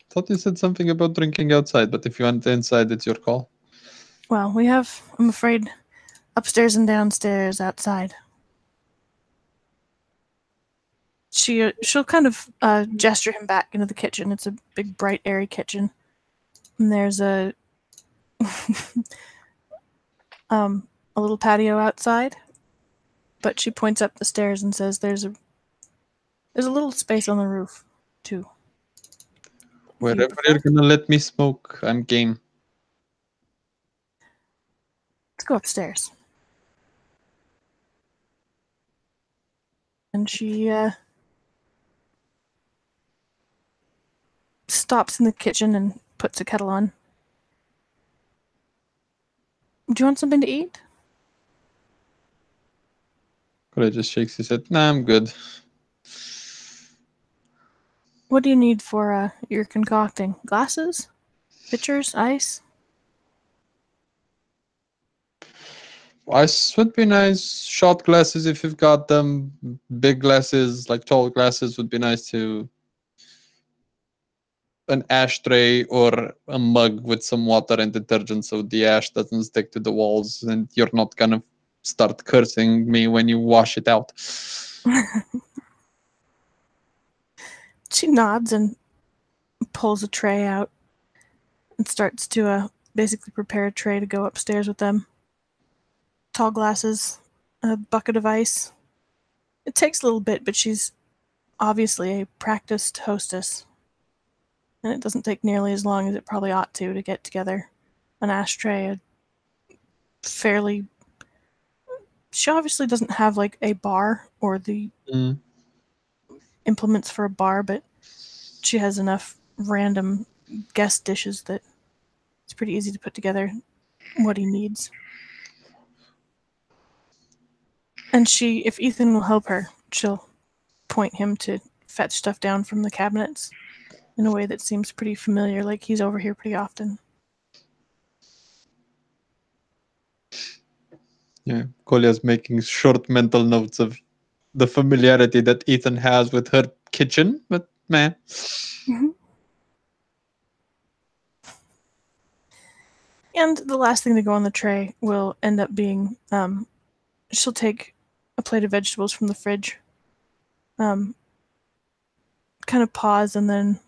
[SPEAKER 3] Thought you said something about drinking outside, but if you want inside, it's your call.
[SPEAKER 2] Well, we have, I'm afraid, upstairs and downstairs outside. She'll kind of gesture him back into the kitchen. It's a big, bright, airy kitchen. And there's a little patio outside. But she points up the stairs and says there's a little space on the roof, too.
[SPEAKER 3] Wherever you're gonna let me smoke, I'm game.
[SPEAKER 2] Let's go upstairs. And she stops in the kitchen and puts a kettle on. Do you want something to eat?
[SPEAKER 3] Kolya just shakes his head. Nah, I'm good.
[SPEAKER 2] What do you need for your concocting? Glasses? Pitchers? Ice?
[SPEAKER 3] Ice would be nice. Shot glasses if you've got them. Big glasses, like tall glasses, would be nice too. An ashtray or a mug with some water and detergent so the ash doesn't stick to the walls and you're not gonna start cursing me when you wash it out.
[SPEAKER 2] She nods and pulls a tray out and starts to basically prepare a tray to go upstairs with them. Tall glasses, a bucket of ice. It takes a little bit, but she's obviously a practiced hostess. And it doesn't take nearly as long as it probably ought to get together an ashtray, a fairly... She obviously doesn't have like a bar or the implements for a bar, but she has enough random guest dishes that it's pretty easy to put together what he needs. And if Ethan will help her, she'll point him to fetch stuff down from the cabinets in a way that seems pretty familiar, like he's over here pretty often.
[SPEAKER 3] Yeah, Kolya's making short mental notes of the familiarity that Ethan has with her kitchen, but man.
[SPEAKER 2] Mm-hmm. And the last thing to go on the tray will end up being, she'll take a plate of vegetables from the fridge, kind of pause and then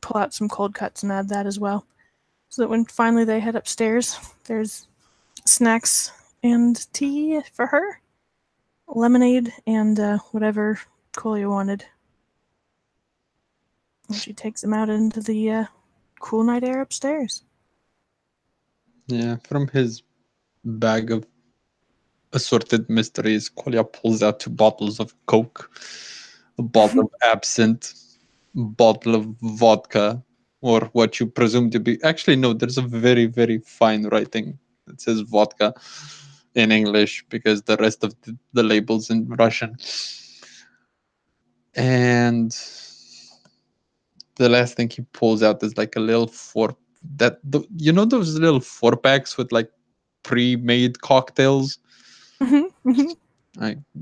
[SPEAKER 2] pull out some cold cuts and add that as well. So that when finally they head upstairs, there's snacks and tea for her, lemonade, and whatever Kolya wanted. And she takes them out into the cool night air upstairs.
[SPEAKER 3] Yeah, from his bag of assorted mysteries, Kolya pulls out 2 bottles of Coke, a bottle of absinthe, a bottle of vodka, or what you presume to be... Actually, no, there's a very, very fine writing that says vodka in English because the rest of the label's in Russian. And the last thing he pulls out is like a little you know those little 4-packs with like pre-made cocktails?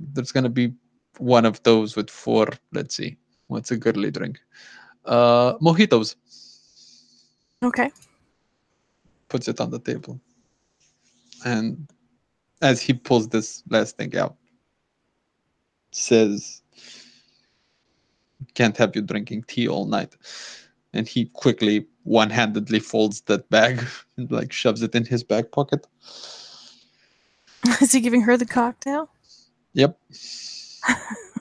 [SPEAKER 3] There's gonna be one of those with 4. Let's see, what's a girly drink? Mojitos.
[SPEAKER 2] Okay.
[SPEAKER 3] Puts it on the table, and as he pulls this last thing out, says, "Can't have you drinking tea all night." And he quickly one-handedly folds that bag and like shoves it in his back pocket.
[SPEAKER 2] Is he giving her the cocktail?
[SPEAKER 3] Yep.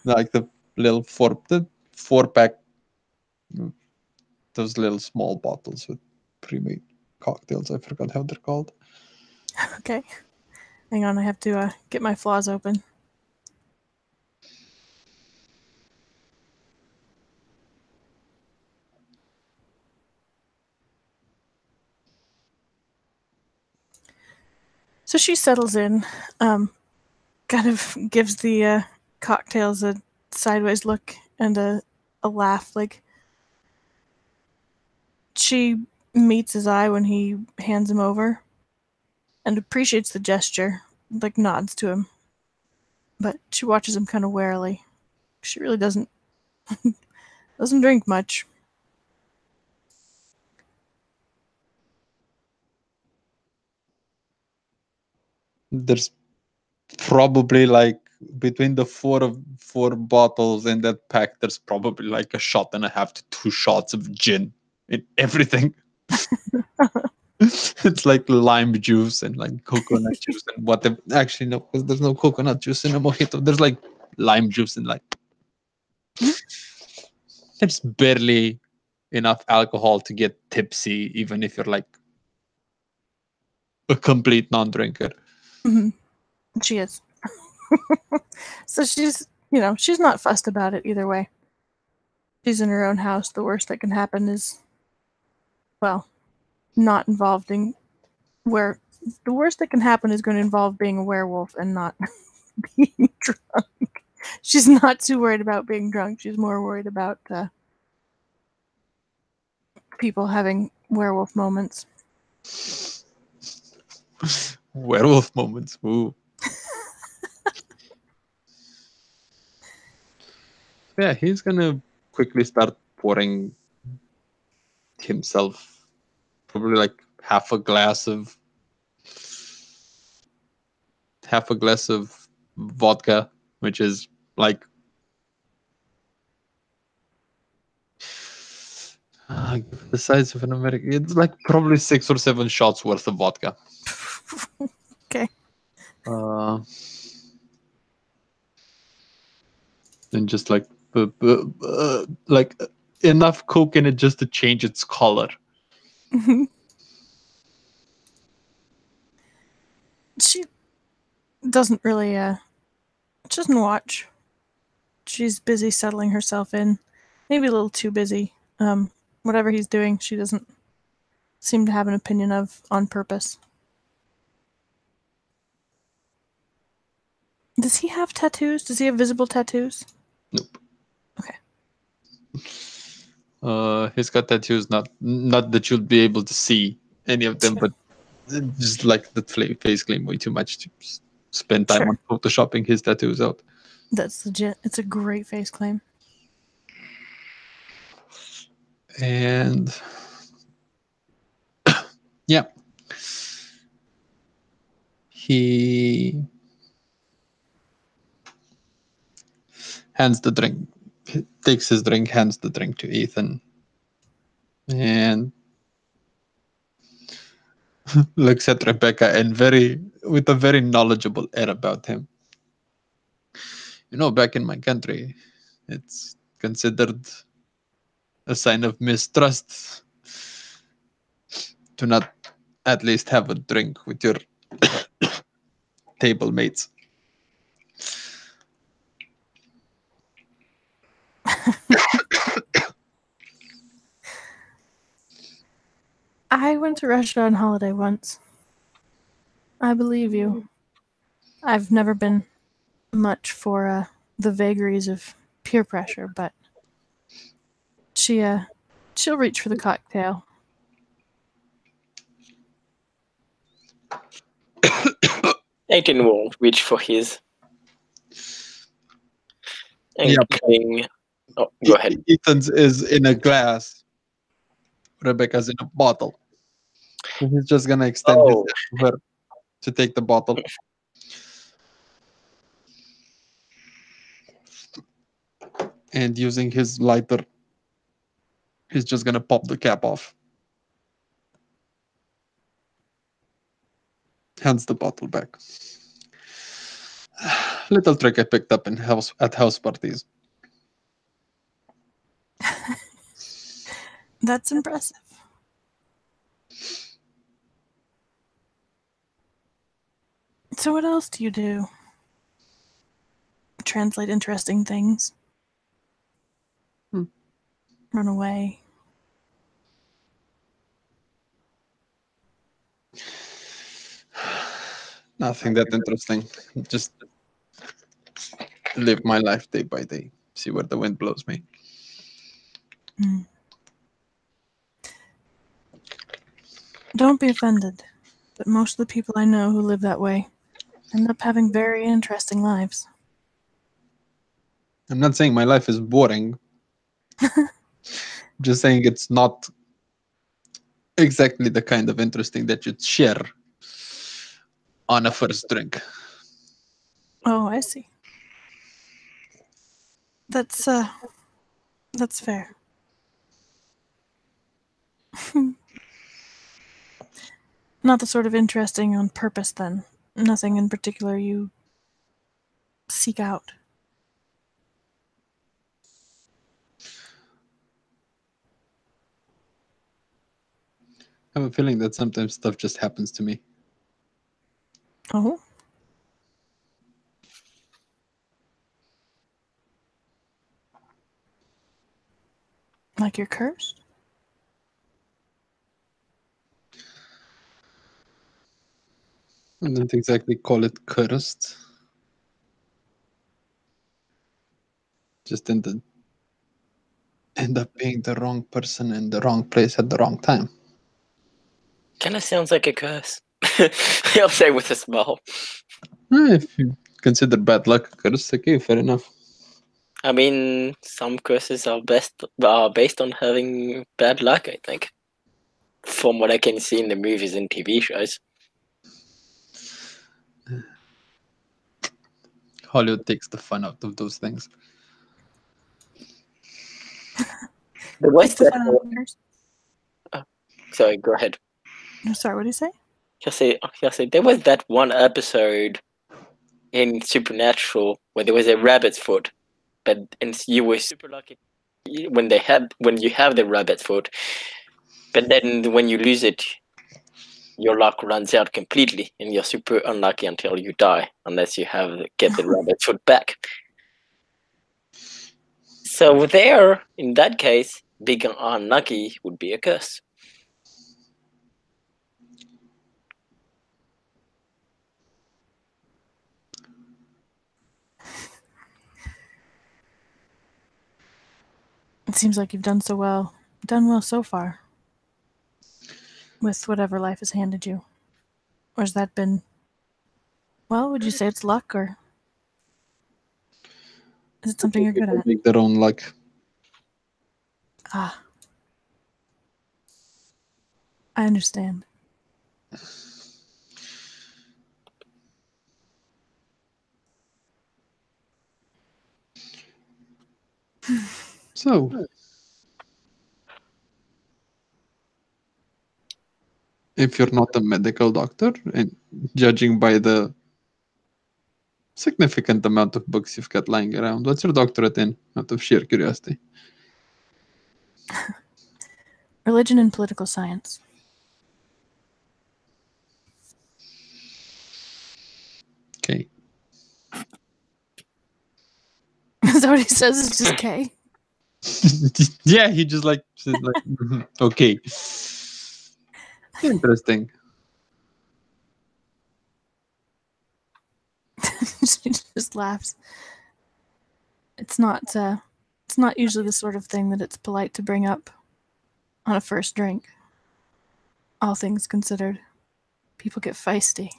[SPEAKER 3] Like the little 4-pack, those little small bottles with pre-made cocktails. I forgot how they're called.
[SPEAKER 2] Okay. Hang on, I have to get my flaws open. So she settles in, kind of gives the cocktails a sideways look and a laugh. Like, she meets his eye when he hands him over and appreciates the gesture, like nods to him. But she watches him kind of warily. She really doesn't drink much.
[SPEAKER 3] There's probably like between the 4 bottles in that pack, there's probably like a shot and a half to 2 shots of gin in everything. It's like lime juice and like coconut juice and whatever. Actually, no, because there's no coconut juice in a mojito. There's like lime juice and like there's barely enough alcohol to get tipsy, even if you're like a complete non-drinker.
[SPEAKER 2] Mhm. She is. So she's, she's not fussed about it either way. She's in her own house. The worst that can happen is, well, not involving where the worst that can happen is going to involve being a werewolf and not being drunk. She's not too worried about being drunk. She's more worried about people having werewolf moments.
[SPEAKER 3] Werewolf moments. Ooh. Yeah, he's gonna quickly start pouring himself probably like half a glass of vodka, which is like the size of an American. It's like probably 6 or 7 shots worth of vodka.
[SPEAKER 2] Okay.
[SPEAKER 3] And just like enough coke in it just to change its color.
[SPEAKER 2] She doesn't really, she doesn't watch. She's busy settling herself in. Maybe a little too busy. Whatever he's doing, she doesn't seem to have an opinion of on purpose. Does he have tattoos? Does he have visible tattoos?
[SPEAKER 3] Nope.
[SPEAKER 2] Okay.
[SPEAKER 3] He's got tattoos, not that you'll be able to see any of them, but just like the face claim way too much to spend time on photoshopping his tattoos out.
[SPEAKER 2] That's legit. It's a great face claim.
[SPEAKER 3] And yeah, he hands the drink, takes his drink, hands the drink to Ethan, and looks at Rebecca and with a very knowledgeable air about him. Back in my country, it's considered a sign of mistrust to not at least have a drink with your table mates.
[SPEAKER 2] I went to Russia on holiday once. I believe you. I've never been much for the vagaries of peer pressure, but she'll reach for the cocktail.
[SPEAKER 1] Aiton will reach for his. And
[SPEAKER 3] Yeah.
[SPEAKER 1] Oh, go ahead.
[SPEAKER 3] Ethan's is in a glass. Rebecca's in a bottle. So he's just gonna extend his hand to her to take the bottle. And using his lighter, he's just gonna pop the cap off. Hands the bottle back. Little trick I picked up at house parties.
[SPEAKER 2] That's impressive. So what else do you do? Translate interesting things. Run away.
[SPEAKER 3] Nothing that interesting. Just live my life day by day. See where the wind blows me.
[SPEAKER 2] Don't be offended, but most of the people I know who live that way end up having very interesting lives.
[SPEAKER 3] I'm not saying my life is boring. Just saying it's not exactly the kind of interesting that you'd share on a first drink.
[SPEAKER 2] Oh, I see. That's fair. Not the sort of interesting on purpose, then. Nothing in particular you seek out.
[SPEAKER 3] I have a feeling that sometimes stuff just happens to me.
[SPEAKER 2] Oh? Like you're cursed?
[SPEAKER 3] I don't exactly call it cursed. Just end up being the wrong person in the wrong place at the wrong time.
[SPEAKER 1] Kind of sounds like a curse. I'll say with a smile.
[SPEAKER 3] If you consider bad luck a curse, okay, fair enough.
[SPEAKER 1] I mean, some curses are based on having bad luck, I think. From what I can see in the movies and TV shows.
[SPEAKER 3] Hollywood takes the fun out of those things.
[SPEAKER 1] There was
[SPEAKER 2] Takes the
[SPEAKER 1] that
[SPEAKER 2] fun out of curse.
[SPEAKER 1] Sorry, go ahead.
[SPEAKER 2] No, sorry, what do you say?
[SPEAKER 1] He'll say there was that one episode in Supernatural where there was a rabbit's foot, and you were super lucky when you have the rabbit's foot, but then when you lose it, your luck runs out completely, and you're super unlucky until you die, unless you get the rabbit's foot back. So there, in that case, being unlucky would be a curse.
[SPEAKER 2] It seems like you've done well so far. With whatever life has handed you. Or has that been, well, would you say it's luck, or is it something you're good
[SPEAKER 3] People
[SPEAKER 2] at?
[SPEAKER 3] make their own luck.
[SPEAKER 2] Ah. I understand.
[SPEAKER 3] So, if you're not a medical doctor, and judging by the significant amount of books you've got lying around, what's your doctorate in, out of sheer curiosity?
[SPEAKER 2] Religion and political science.
[SPEAKER 3] Okay.
[SPEAKER 2] Is that what he says? It's just K?
[SPEAKER 3] Yeah, he just said "Mhm, okay. Interesting.
[SPEAKER 2] She just laughs. It's not usually the sort of thing that it's polite to bring up on a first drink. All things considered. People get feisty.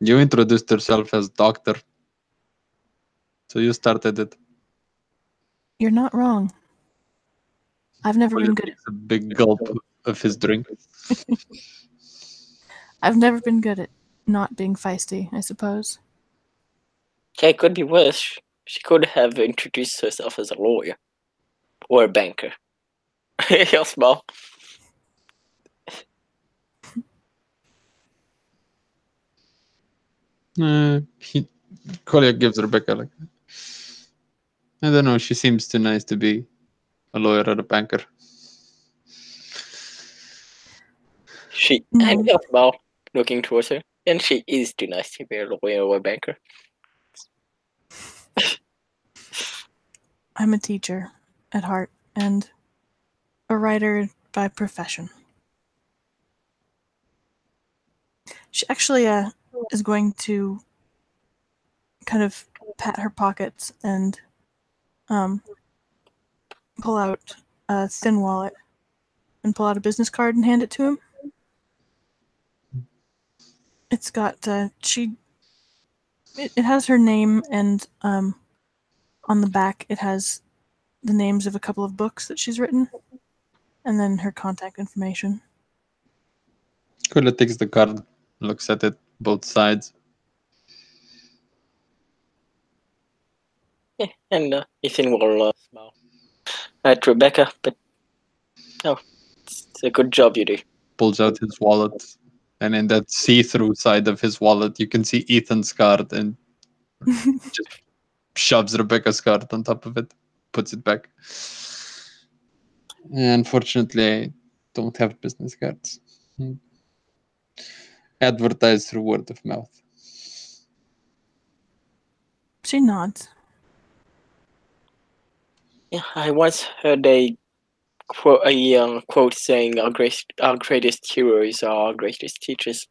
[SPEAKER 3] You introduced yourself as doctor, so you started it.
[SPEAKER 2] You're not wrong. I've never been good at
[SPEAKER 3] Takes a big gulp of his drink.
[SPEAKER 2] I've never been good at not being feisty, I suppose.
[SPEAKER 1] Yeah, it could be worse. She could have introduced herself as a lawyer or a banker. He'll smile.
[SPEAKER 3] Kolya gives Rebecca I don't know. She seems too nice to be a lawyer or a banker.
[SPEAKER 1] He'll smile, looking towards her, and she is too nice to be a lawyer or a banker.
[SPEAKER 2] I'm a teacher at heart and a writer by profession. She actually is going to kind of pat her pockets and pull out a thin wallet and pull out a business card and hand it to him. It's got it has her name, and on the back it has the names of a couple of books that she's written, and then her contact information.
[SPEAKER 3] Kolya takes the card, looks at it, both sides.
[SPEAKER 1] Yeah, and Ethan will smile at Rebecca, but it's a good job you do.
[SPEAKER 3] Pulls out his wallet, and in that see-through side of his wallet, you can see Ethan's card, and just shoves Rebecca's card on top of it, puts it back. Unfortunately, I don't have business cards. Advertise through word of mouth.
[SPEAKER 2] She nods.
[SPEAKER 1] Yeah, I once heard a quote saying our greatest heroes are our greatest teachers.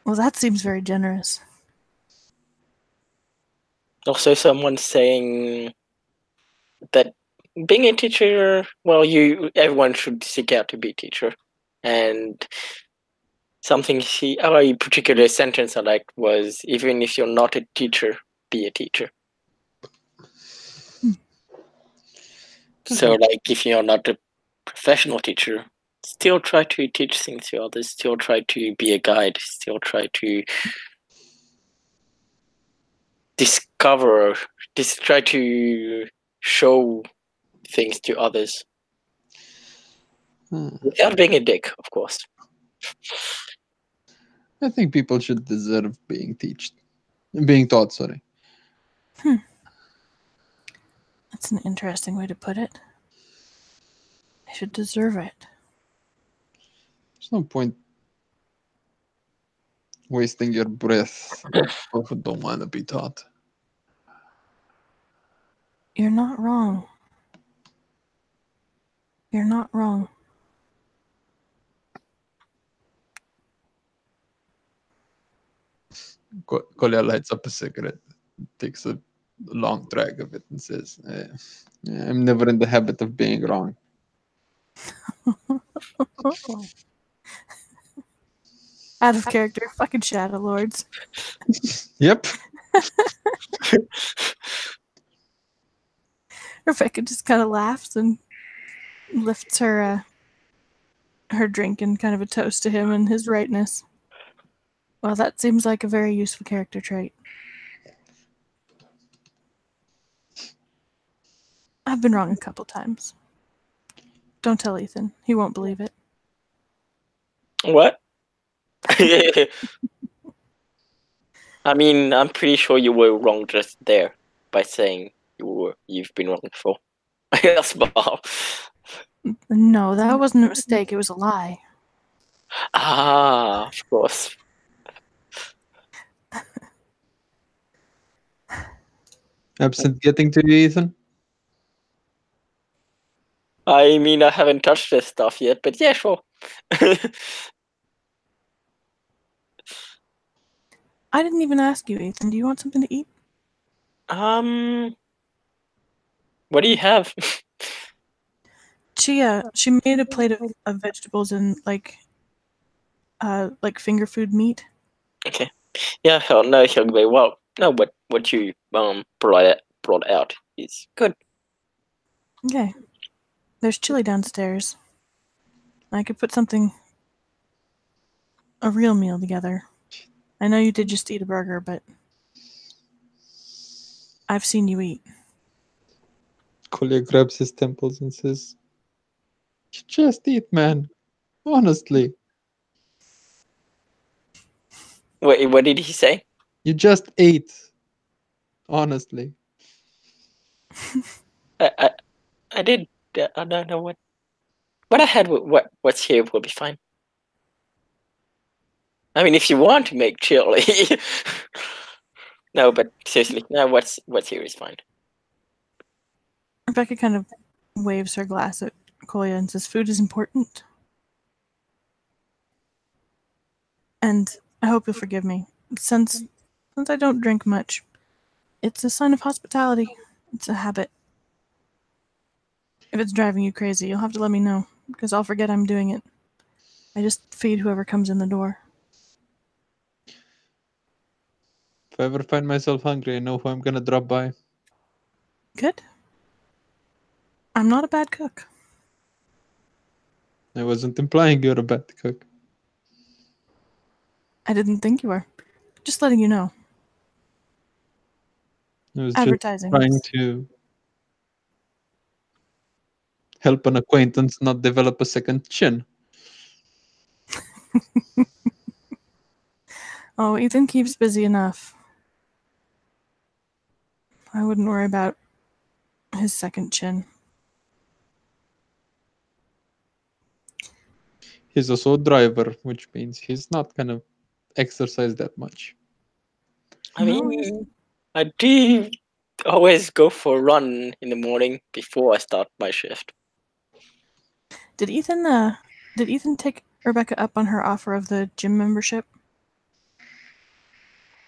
[SPEAKER 2] Well, that seems very generous.
[SPEAKER 1] Also, someone saying that being a teacher, well, everyone should seek out to be a teacher. And a particular sentence I liked was, even if you're not a teacher, be a teacher. So, like, if you're not a professional teacher, still try to teach things to others, still try to be a guide, still try to try to show things to others without being a dick, of course.
[SPEAKER 3] I think people should deserve being taught. Sorry.
[SPEAKER 2] That's an interesting way to put it. They should deserve it.
[SPEAKER 3] There's no point wasting your breath on people who don't want to be taught.
[SPEAKER 2] You're not wrong. You're not wrong.
[SPEAKER 3] Kolya lights up a cigarette, takes a long drag of it, and says, I'm never in the habit of being wrong.
[SPEAKER 2] Out of character, fucking Shadow Lords.
[SPEAKER 3] Yep.
[SPEAKER 2] Rebecca just kind of laughs and lifts her drink in kind of a toast to him and his rightness. Well, that seems like a very useful character trait. I've been wrong a couple times. Don't tell Ethan. He won't believe it.
[SPEAKER 1] What? I mean, I'm pretty sure you were wrong just there by saying you've been wrong before. Small.
[SPEAKER 2] No, that wasn't a mistake. It was a lie.
[SPEAKER 1] Ah, of course.
[SPEAKER 3] Absent getting to you, Ethan?
[SPEAKER 1] I mean, I haven't touched this stuff yet, but yeah, sure.
[SPEAKER 2] I didn't even ask you, Ethan. Do you want something to eat?
[SPEAKER 1] What do you have?
[SPEAKER 2] She made a plate of vegetables and like finger food meat.
[SPEAKER 1] Okay. Yeah, hell no, he'll be well. No, what you brought out is good.
[SPEAKER 2] Okay. There's chili downstairs. I could put a real meal together. I know you did just eat a burger, but I've seen you eat.
[SPEAKER 3] Kolya grabs his temples and says, "You just eat, man. Honestly.
[SPEAKER 1] Wait, what did he say?
[SPEAKER 3] You just ate. Honestly."
[SPEAKER 1] I did. I don't know what I had. What's here will be fine. I mean, if you want to make chili. No, but seriously, no. What's here is fine.
[SPEAKER 2] Rebecca kind of waves her glass at Kolya and says, "Food is important." And I hope you'll forgive me. Since I don't drink much, it's a sign of hospitality. It's a habit. If it's driving you crazy, you'll have to let me know, because I'll forget I'm doing it. I just feed whoever comes in the door.
[SPEAKER 3] If I ever find myself hungry, I know who I'm gonna drop by.
[SPEAKER 2] Good. I'm not a bad cook.
[SPEAKER 3] I wasn't implying you're a bad cook.
[SPEAKER 2] I didn't think you were. Just letting you know.
[SPEAKER 3] I was
[SPEAKER 2] Advertising.
[SPEAKER 3] just trying to help an acquaintance not develop a second chin.
[SPEAKER 2] Oh, Ethan keeps busy enough. I wouldn't worry about his second chin.
[SPEAKER 3] He's also a driver, which means he's not gonna exercise that much.
[SPEAKER 1] I mean, I do always go for a run in the morning before I start my shift.
[SPEAKER 2] Did Ethan take Rebecca up on her offer of the gym membership?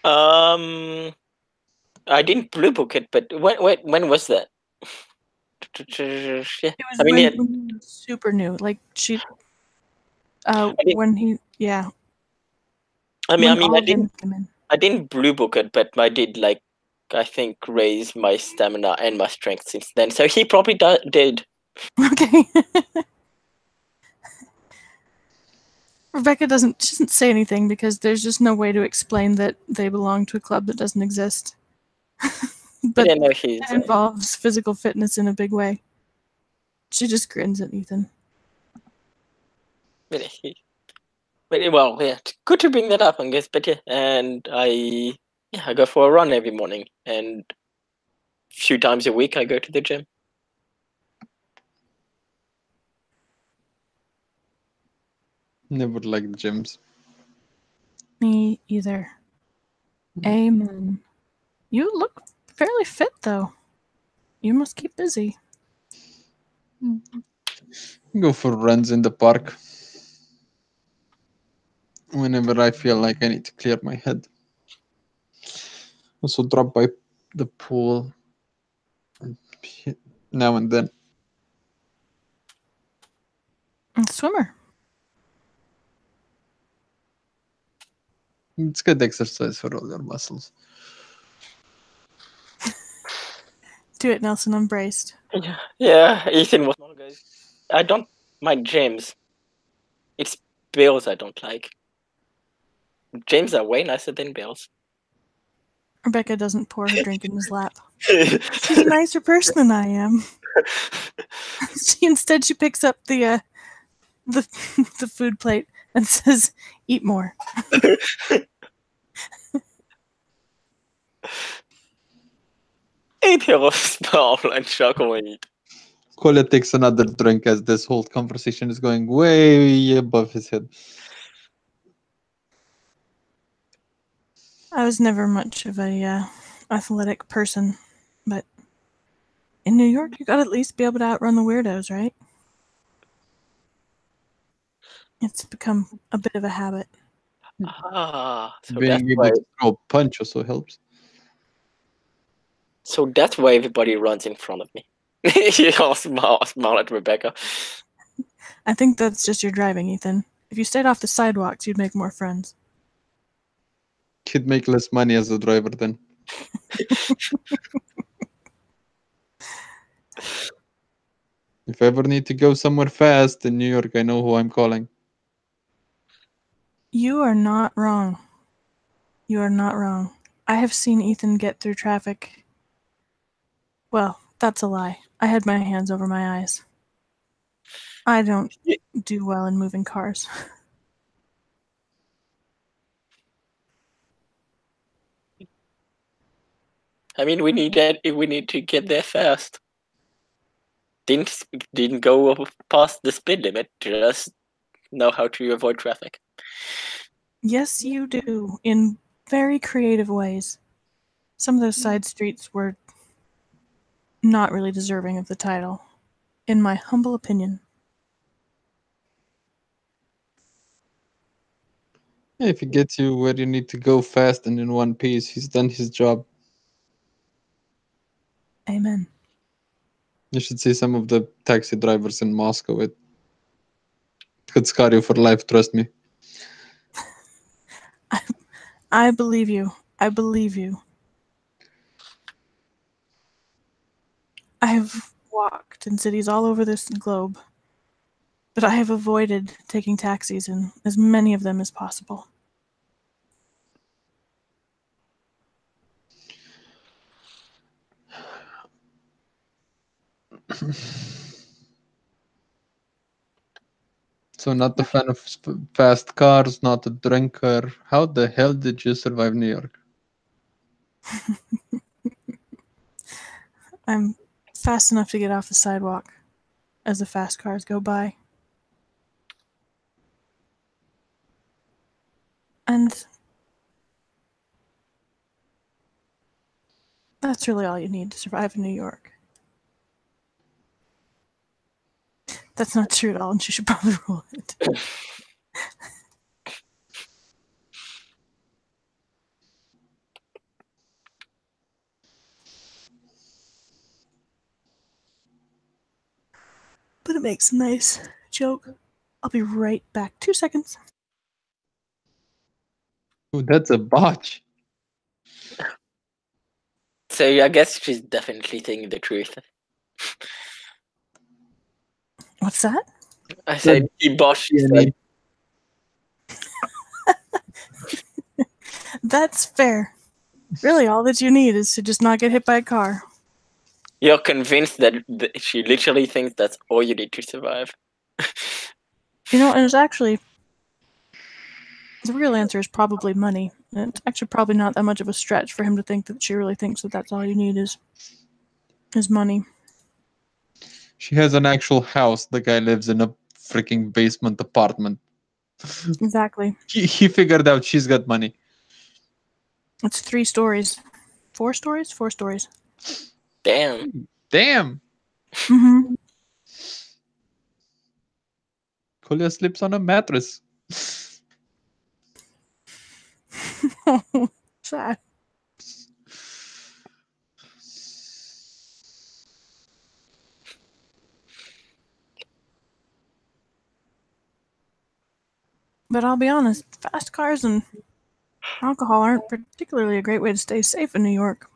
[SPEAKER 1] I didn't blue book it, but when was that? Yeah,
[SPEAKER 2] It was
[SPEAKER 1] I mean,
[SPEAKER 2] when,
[SPEAKER 1] yeah,
[SPEAKER 2] when he was super new. Like she
[SPEAKER 1] didn't-
[SPEAKER 2] when he yeah.
[SPEAKER 1] I
[SPEAKER 2] When
[SPEAKER 1] mean,
[SPEAKER 2] all of them came in.
[SPEAKER 1] I didn't blue book it, but I did I think raise my stamina and my strength since then. So he probably did.
[SPEAKER 2] Okay. Rebecca doesn't say anything because there's just no way to explain that they belong to a club that doesn't exist. But
[SPEAKER 1] Yeah, no, he's
[SPEAKER 2] it involves physical fitness in a big way. She just grins at Ethan.
[SPEAKER 1] well, yeah, good to bring that up, I guess. But yeah, and I go for a run every morning, and a few times a week I go to the gym.
[SPEAKER 3] Never liked gyms.
[SPEAKER 2] Me either. Amen. You look fairly fit, though. You must keep busy.
[SPEAKER 3] Go for runs in the park whenever I feel like I need to clear my head. Also drop by the pool now and then.
[SPEAKER 2] Swimmer.
[SPEAKER 3] It's good exercise for all your muscles.
[SPEAKER 2] Do it, Nelson. I'm braced.
[SPEAKER 1] Yeah, Ethan was one of those. I don't mind James. It's Bills I don't like. James are way nicer than Bills.
[SPEAKER 2] Rebecca doesn't pour her drink in his lap. She's a nicer person than I am. Instead, she picks up the the food plate and says, "Eat more."
[SPEAKER 1] Eat your small and chocolate.
[SPEAKER 3] Colette takes another drink as this whole conversation is going way above his head.
[SPEAKER 2] I was never much of a athletic person, but in New York, you gotta at least be able to outrun the weirdos, right? It's become a bit of a habit.
[SPEAKER 1] So
[SPEAKER 3] Being able to throw a punch also helps.
[SPEAKER 1] that's why everybody runs in front of me. You all smile at Rebecca.
[SPEAKER 2] I think that's just your driving, Ethan. If you stayed off the sidewalks, you'd make more friends.
[SPEAKER 3] Could make less money as a driver then. If I ever need to go somewhere fast in New York, I know who I'm calling.
[SPEAKER 2] You are not wrong. You are not wrong. I have seen Ethan get through traffic. Well, that's a lie. I had my hands over my eyes. I don't do well in moving cars.
[SPEAKER 1] I mean, we need to get there fast. Didn't go past the speed limit. Just know how to avoid traffic.
[SPEAKER 2] Yes, you do, in very creative ways. Some of those side streets were not really deserving of the title, in my humble opinion.
[SPEAKER 3] If he gets you where you need to go fast and in one piece, he's done his job.
[SPEAKER 2] Amen.
[SPEAKER 3] You should see some of the taxi drivers in Moscow. It could scar you for life, trust me.
[SPEAKER 2] I believe you. I believe you. I have walked in cities all over this globe, but I have avoided taking taxis in as many of them as possible.
[SPEAKER 3] So not a fan of fast cars, not a drinker. How the hell did you survive New York?
[SPEAKER 2] I'm fast enough to get off the sidewalk as the fast cars go by. And That's really all you need to survive in New York. That's not true at all, and she should probably roll it. But it makes a nice joke. I'll be right back. 2 seconds.
[SPEAKER 3] Ooh, that's a botch.
[SPEAKER 1] So I guess she's definitely saying the truth.
[SPEAKER 2] What's that?
[SPEAKER 1] I said he botched
[SPEAKER 3] Jenny.
[SPEAKER 1] that.
[SPEAKER 2] That's fair. Really, all that you need is to just not get hit by a car.
[SPEAKER 1] You're convinced that she literally thinks that's all you need to survive.
[SPEAKER 2] You know, and it's actually... The real answer is probably money. And it's actually probably not that much of a stretch for him to think that she really thinks that that's all you need is money.
[SPEAKER 3] She has an actual house. The guy lives in a freaking basement apartment.
[SPEAKER 2] Exactly.
[SPEAKER 3] He figured out she's got money.
[SPEAKER 2] It's 3 stories. 4 stories? 4 stories.
[SPEAKER 1] Damn.
[SPEAKER 3] Damn.
[SPEAKER 2] Mm-hmm.
[SPEAKER 3] Kolya sleeps on a mattress.
[SPEAKER 2] Sad. But I'll be honest, fast cars and alcohol aren't particularly a great way to stay safe in New York.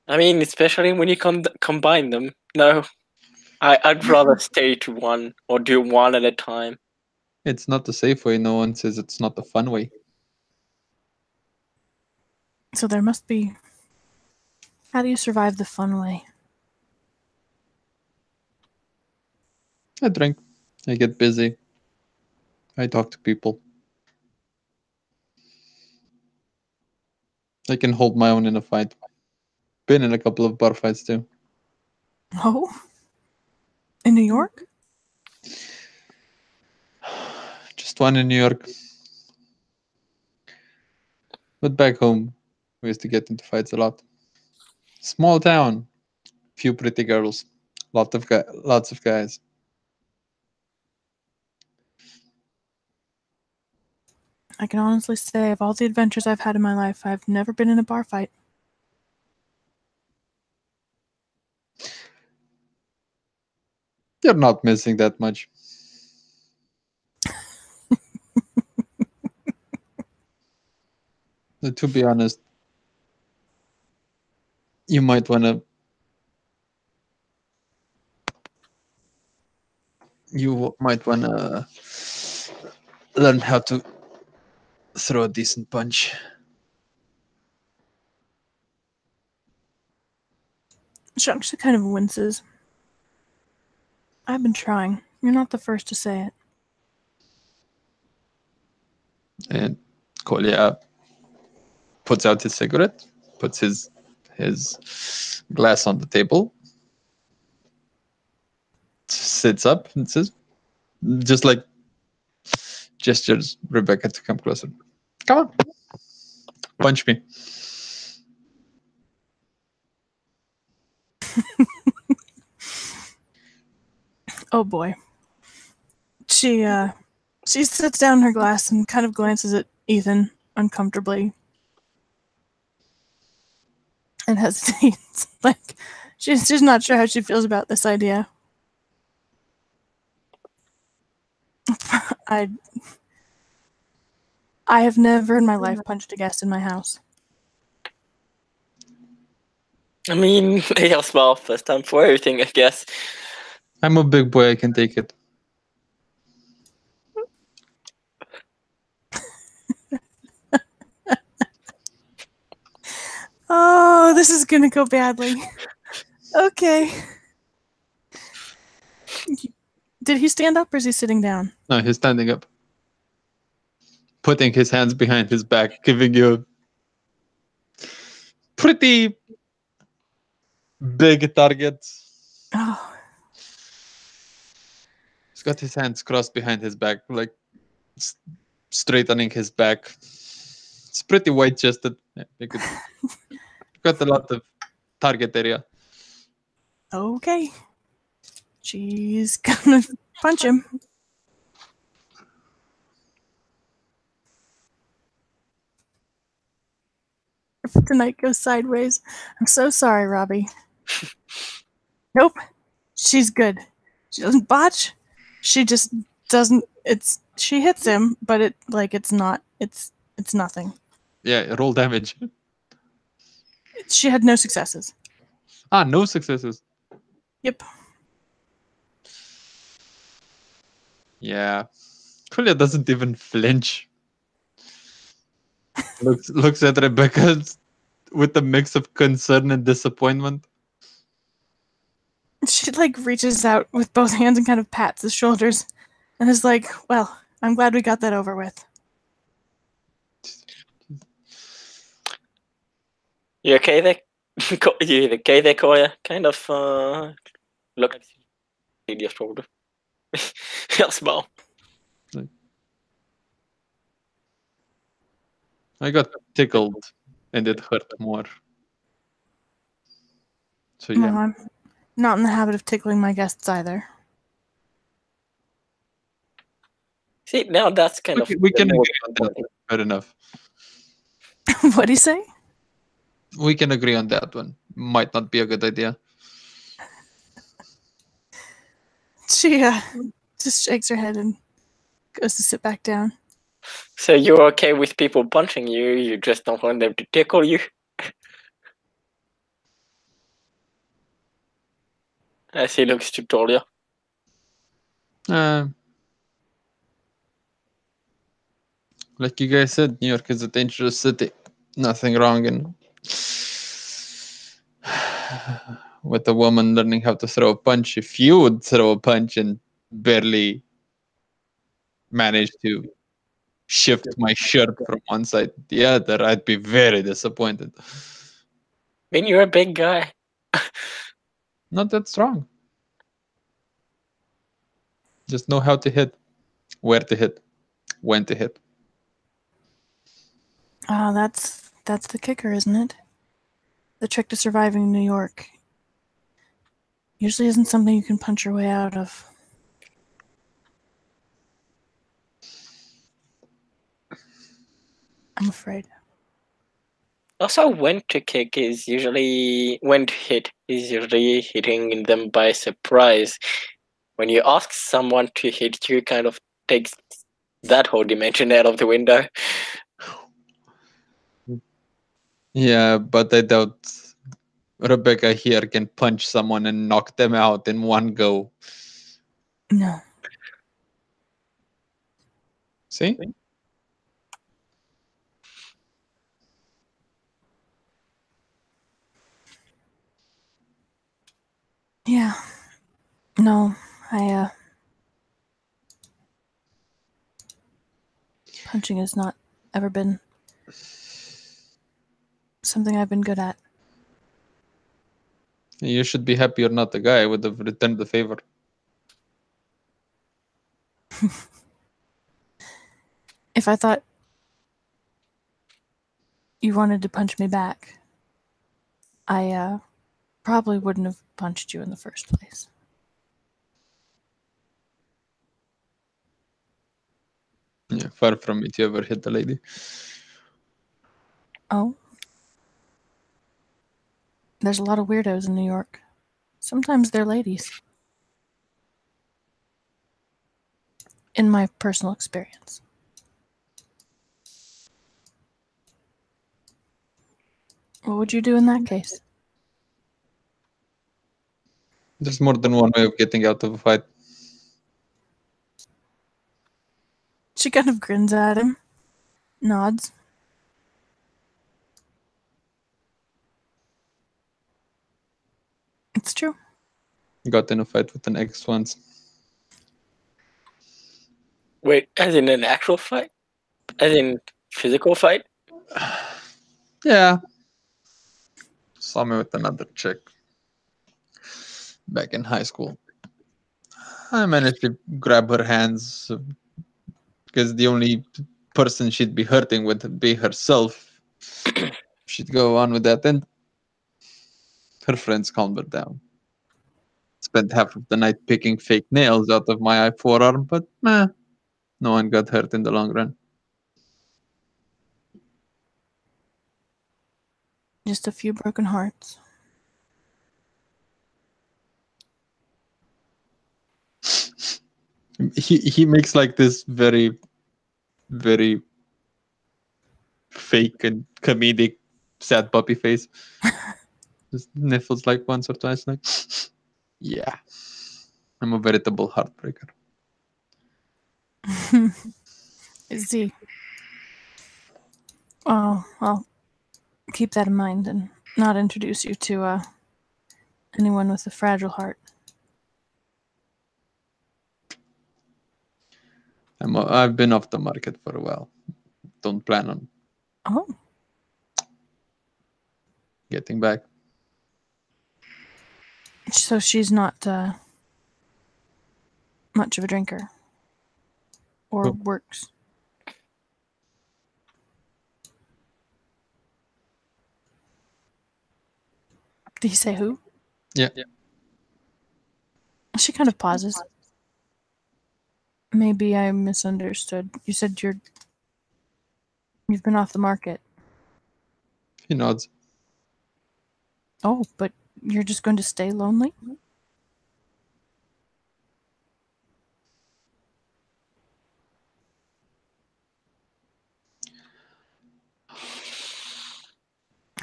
[SPEAKER 1] I mean, especially when you combine them. No, I'd rather stay to one or do one at a time.
[SPEAKER 3] It's not the safe way. No one says it's not the fun way.
[SPEAKER 2] So there must be... How do you survive the fun way?
[SPEAKER 3] I drink. I get busy. I talk to people. I can hold my own in a fight. Been in a couple of bar fights too.
[SPEAKER 2] Oh? In New York?
[SPEAKER 3] Just one in New York. But back home, we used to get into fights a lot. Small town, few pretty girls, lots of guys.
[SPEAKER 2] I can honestly say, of all the adventures I've had in my life, I've never been in a bar fight.
[SPEAKER 3] You're not missing that much. To be honest, you might wanna learn how to throw a decent punch.
[SPEAKER 2] She actually kind of winces. I've been trying. You're not the first to say it.
[SPEAKER 3] And Kolya puts out his cigarette, puts his glass on the table, sits up and says, just like gestures Rebecca to come closer. Come on, punch me.
[SPEAKER 2] Oh boy. She sits down her glass and kind of glances at Ethan uncomfortably. And hesitates. Like, she's just not sure how she feels about this idea. I have never in my life punched a guest in my house.
[SPEAKER 1] I mean, yeah, well, first time for everything, I guess.
[SPEAKER 3] I'm a big boy, I can take it.
[SPEAKER 2] Oh, this is gonna go badly. Okay. Did he stand up or is he sitting down?
[SPEAKER 3] No, he's standing up. Putting his hands behind his back, giving you a pretty big target.
[SPEAKER 2] Oh.
[SPEAKER 3] He's got his hands crossed behind his back, like straightening his back. It's pretty white-chested. Yeah, you could got a lot of target area.
[SPEAKER 2] Okay. She's gonna punch him. If tonight goes sideways, I'm so sorry, Robbie. Nope. She's good. She doesn't botch. She just doesn't. She hits him, but it's not. It's nothing.
[SPEAKER 3] Yeah, roll damage.
[SPEAKER 2] She had no successes.
[SPEAKER 3] No successes.
[SPEAKER 2] Yep.
[SPEAKER 3] Yeah. Julia doesn't even flinch. Looks at Rebecca with a mix of concern and disappointment.
[SPEAKER 2] She reaches out with both hands and kind of pats his shoulders, and is like, "Well, I'm glad we got that over with."
[SPEAKER 1] You okay there? You okay there, Koya? Kind of look at your shoulder. He'll smile.
[SPEAKER 3] I got tickled and it hurt more. So yeah.
[SPEAKER 2] Well, I'm not in the habit of tickling my guests either.
[SPEAKER 1] See, now that's kind of
[SPEAKER 3] We can
[SPEAKER 1] more
[SPEAKER 3] agree on that. Fair enough.
[SPEAKER 2] What'd he say?
[SPEAKER 3] We can agree on that one. Might not be a good idea.
[SPEAKER 2] She just shakes her head and goes to sit back down.
[SPEAKER 1] So you're okay with people punching you? You just don't want them to tickle you? As he looks to Tolia.
[SPEAKER 3] Like you guys said, New York is a dangerous city. Nothing wrong in with a woman learning how to throw a punch. If you would throw a punch and barely manage to shift my shirt from one side to the other, I'd be very disappointed.
[SPEAKER 1] I mean, you're a big guy.
[SPEAKER 3] Not that strong. Just know how to hit, where to hit, when to hit.
[SPEAKER 2] Oh, that's the kicker, isn't it? The trick to surviving in New York usually isn't something you can punch your way out of. I'm afraid.
[SPEAKER 1] Also, when to hit is usually hitting them by surprise. When you ask someone to hit you, kind of takes that whole dimension out of the window.
[SPEAKER 3] Yeah, but I doubt Rebecca here can punch someone and knock them out in one go.
[SPEAKER 2] No.
[SPEAKER 3] See?
[SPEAKER 2] Yeah. No, punching has not ever been something I've been good at.
[SPEAKER 3] You should be happy you're not the guy. I would have returned the favor.
[SPEAKER 2] If I thought you wanted to punch me back, I probably wouldn't have punched you in the first place.
[SPEAKER 3] Yeah, far from it. You ever hit the lady?
[SPEAKER 2] Oh? There's a lot of weirdos in New York. Sometimes they're ladies. In my personal experience. What would you do in that case?
[SPEAKER 3] There's more than one way of getting out of a fight.
[SPEAKER 2] She kind of grins at him, nods. It's true.
[SPEAKER 3] Got in a fight with an ex once.
[SPEAKER 1] Wait, as in an actual fight? As in physical fight?
[SPEAKER 3] Yeah. Saw me with another chick back in high school. I managed to grab her hands because the only person she'd be hurting would be herself. She'd go on with that. And Her friends calmed her down. Spent half of the night picking fake nails out of my forearm, but no one got hurt in the long run.
[SPEAKER 2] Just a few broken hearts.
[SPEAKER 3] He makes like this very, very fake and comedic sad puppy face. Just sniffles like once or twice, like, yeah, I'm a veritable heartbreaker.
[SPEAKER 2] Is he? Oh, I'll keep that in mind and not introduce you to anyone with a fragile heart.
[SPEAKER 3] I've been off the market for a while. Don't plan on
[SPEAKER 2] Oh,
[SPEAKER 3] getting back.
[SPEAKER 2] so she's not much of a drinker or
[SPEAKER 3] Who?
[SPEAKER 2] works. Did he say who?
[SPEAKER 3] Yeah.
[SPEAKER 2] She kind of pauses. Maybe I misunderstood. You said you've been off the market.
[SPEAKER 3] He nods.
[SPEAKER 2] Oh, but you're just going to stay lonely?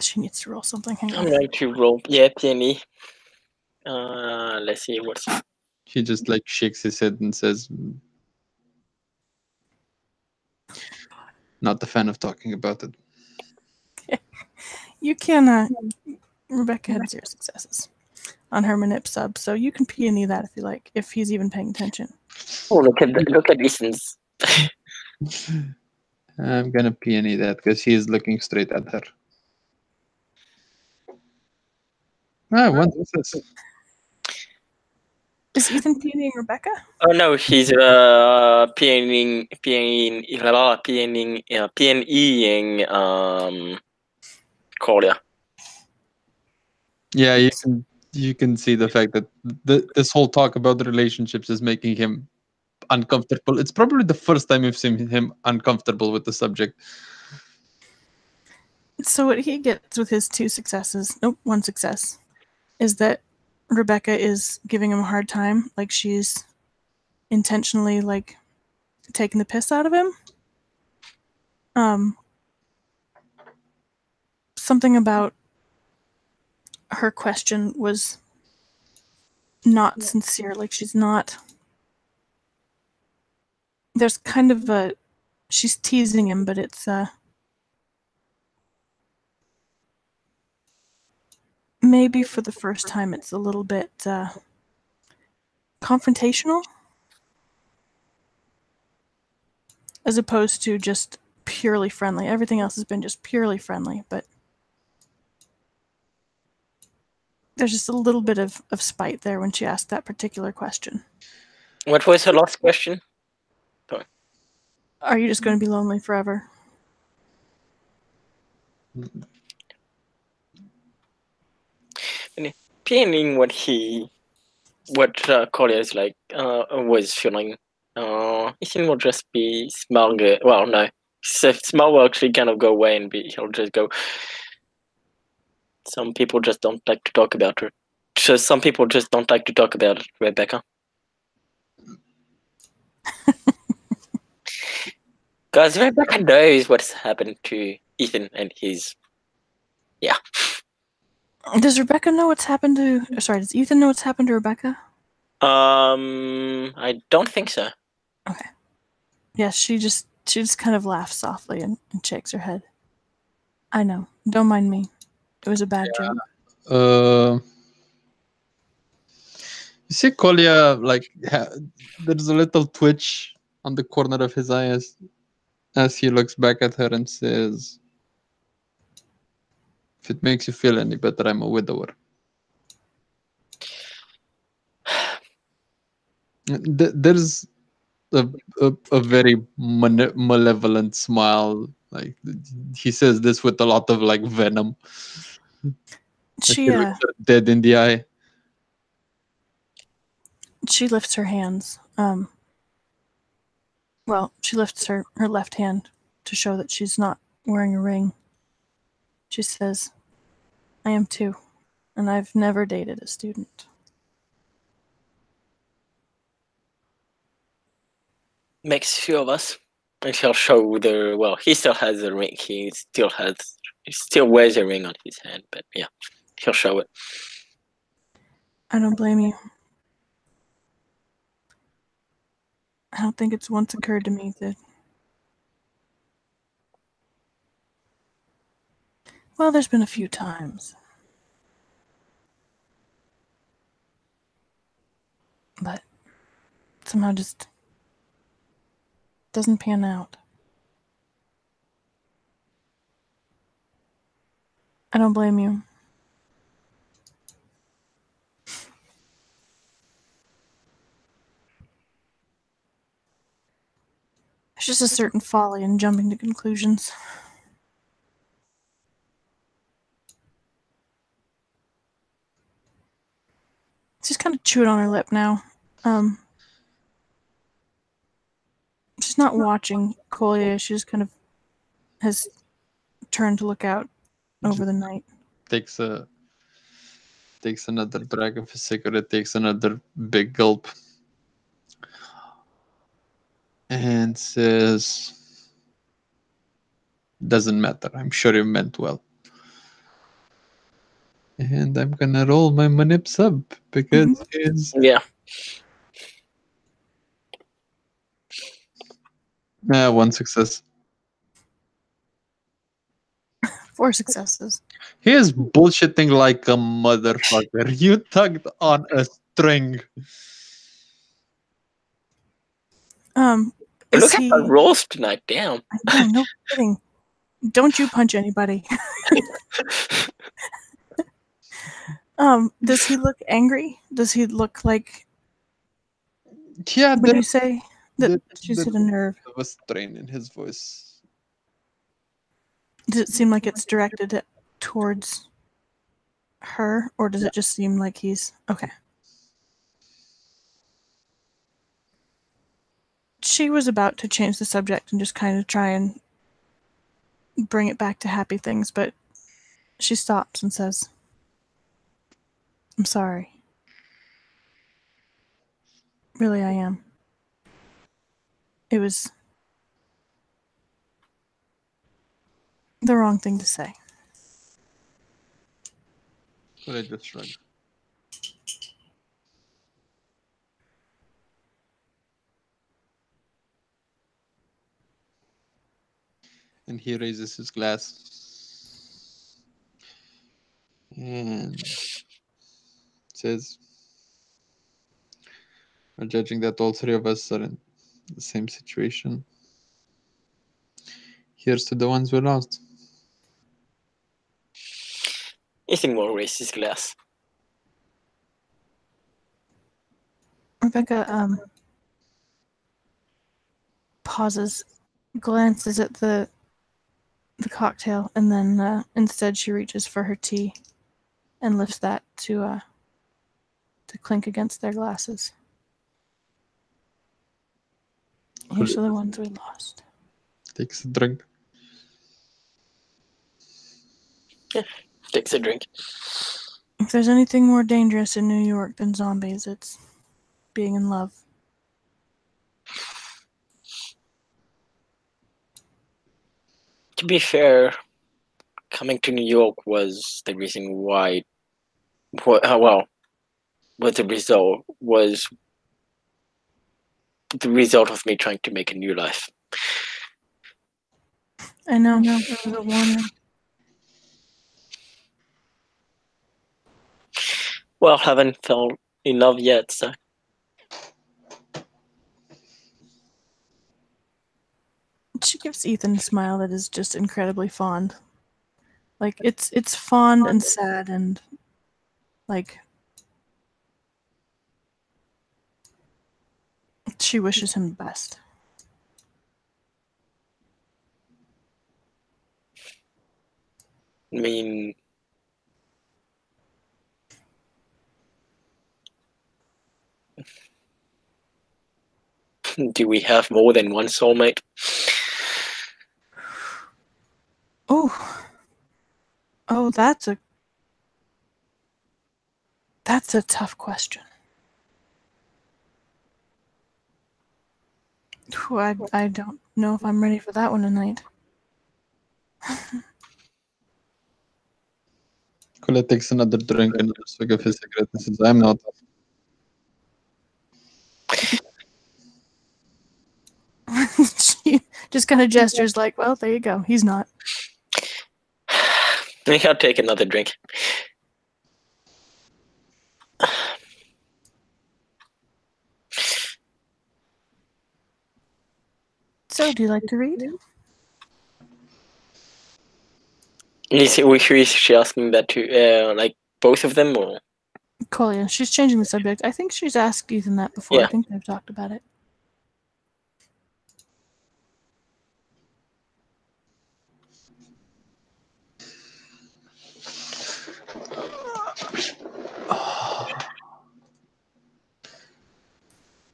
[SPEAKER 2] She needs to roll something. Hang
[SPEAKER 1] I'm
[SPEAKER 2] on.
[SPEAKER 1] going to roll. Yeah, Penny. Let's see what's.
[SPEAKER 3] He just like shakes his head and says, not a fan of talking about it.
[SPEAKER 2] You can. Rebecca had 0 successes on her manip sub, so you can peony that if you like, if he's even paying attention.
[SPEAKER 1] Oh, look at Ethan's.
[SPEAKER 3] I'm gonna peony that because he's looking straight at her. One success.
[SPEAKER 2] Is Ethan peonying Rebecca?
[SPEAKER 1] Oh no, he's peonying Corlia.
[SPEAKER 3] Yeah, you can see the fact that this whole talk about the relationships is making him uncomfortable. It's probably the first time you've seen him uncomfortable with the subject.
[SPEAKER 2] So what he gets with his 2 successes, 1 success, is that Rebecca is giving him a hard time, like she's intentionally like taking the piss out of him. Something about her question was not sincere, like she's not. There's kind of she's teasing him, but it's maybe for the first time it's a little bit confrontational, as opposed to just purely friendly. Everything else has been just purely friendly, but there's just a little bit of spite there when she asked that particular question.
[SPEAKER 1] What was her last question?
[SPEAKER 2] Are you just going to be lonely forever?
[SPEAKER 1] Peonying what Corlia is like was feeling. Ethan will just be smug. Well, no, smug will actually kind of go away and he'll just go. Some people just don't like to talk about her. So some people just don't like to talk about Rebecca. Because Rebecca knows what's happened to Ethan and his. Yeah.
[SPEAKER 2] Does Rebecca know what's happened to? Sorry, does Ethan know what's happened to Rebecca?
[SPEAKER 1] I don't think so.
[SPEAKER 2] Okay. Yeah, she just kind of laughs softly and shakes her head. I know. Don't mind me. It was a bad joke.
[SPEAKER 3] You see Kolya, like, there's a little twitch on the corner of his eye as he looks back at her and says, if it makes you feel any better, I'm a widower. There's a very malevolent smile. Like, he says this with a lot of like venom.
[SPEAKER 2] She
[SPEAKER 3] looks her dead in the eye.
[SPEAKER 2] she lifts her hands. Well, she lifts her left hand to show that she's not wearing a ring. She says, I am too, and I've never dated a student.
[SPEAKER 1] Makes few of us. And he'll show the, well, he still has the ring. He still wears a ring on his hand, but yeah, he'll show it.
[SPEAKER 2] I don't blame you. I don't think it's once occurred to me that, well, there's been a few times. But somehow just doesn't pan out. I don't blame you. There's just a certain folly in jumping to conclusions. She's kind of chewing on her lip now. She's not watching Kolya. She just kind of has turned to look out over the night.
[SPEAKER 3] Takes another drag of his cigarette, takes another big gulp, and says, doesn't matter. I'm sure you meant well. And I'm gonna roll my manips up because it's
[SPEAKER 1] Yeah.
[SPEAKER 3] 1 success.
[SPEAKER 2] 4 successes.
[SPEAKER 3] He is bullshitting like a motherfucker. You tugged on a string.
[SPEAKER 1] Look
[SPEAKER 2] Is
[SPEAKER 1] at
[SPEAKER 2] he?
[SPEAKER 1] the rolls tonight, damn.
[SPEAKER 2] I know, no kidding. Don't you punch anybody. Does he look angry? Does he look like?
[SPEAKER 3] Yeah,
[SPEAKER 2] Would you say that
[SPEAKER 3] there-
[SPEAKER 2] she's
[SPEAKER 3] there-
[SPEAKER 2] hit a nerve?
[SPEAKER 3] there was strain in his voice.
[SPEAKER 2] Does it seem like it's directed towards her, or does it just seem like he's okay? She was about to change the subject and just kind of try and bring it back to happy things, but she stops and says, I'm sorry. Really, I am. It was the wrong thing to say.
[SPEAKER 3] But I just shrug. And he raises his glass and says, "We're judging that all three of us are in the same situation. Here's to the ones we lost."
[SPEAKER 1] Ethan will raise his glass.
[SPEAKER 2] Rebecca pauses, glances at the cocktail, and then instead she reaches for her tea and lifts that to clink against their glasses. Here's to the ones we lost.
[SPEAKER 3] Takes a drink.
[SPEAKER 1] Takes a drink.
[SPEAKER 2] If there's anything more dangerous in New York than zombies, it's being in love.
[SPEAKER 1] To be fair, coming to New York was the reason why. Was the result of me trying to make a new life.
[SPEAKER 2] I know. It was a warning.
[SPEAKER 1] Well, haven't fell in love yet, so.
[SPEAKER 2] She gives Ethan a smile that is just incredibly fond. Like it's fond and sad and like she wishes him the best.
[SPEAKER 1] I mean, Do we have more than one soulmate?
[SPEAKER 2] Oh, that's a tough question. Whew, I don't know if I'm ready for that one tonight.
[SPEAKER 3] Kula takes another drink and another swig of his cigarette and says, I'm not.
[SPEAKER 2] She just kind of gestures like, well, there you go. He's not.
[SPEAKER 1] I'll take another drink.
[SPEAKER 2] So, do you like to read?
[SPEAKER 1] Is she asking that to like both of them, or?
[SPEAKER 2] Colia, she's changing the subject. I think she's asked Ethan that before.
[SPEAKER 1] Yeah.
[SPEAKER 2] I think they've talked about it.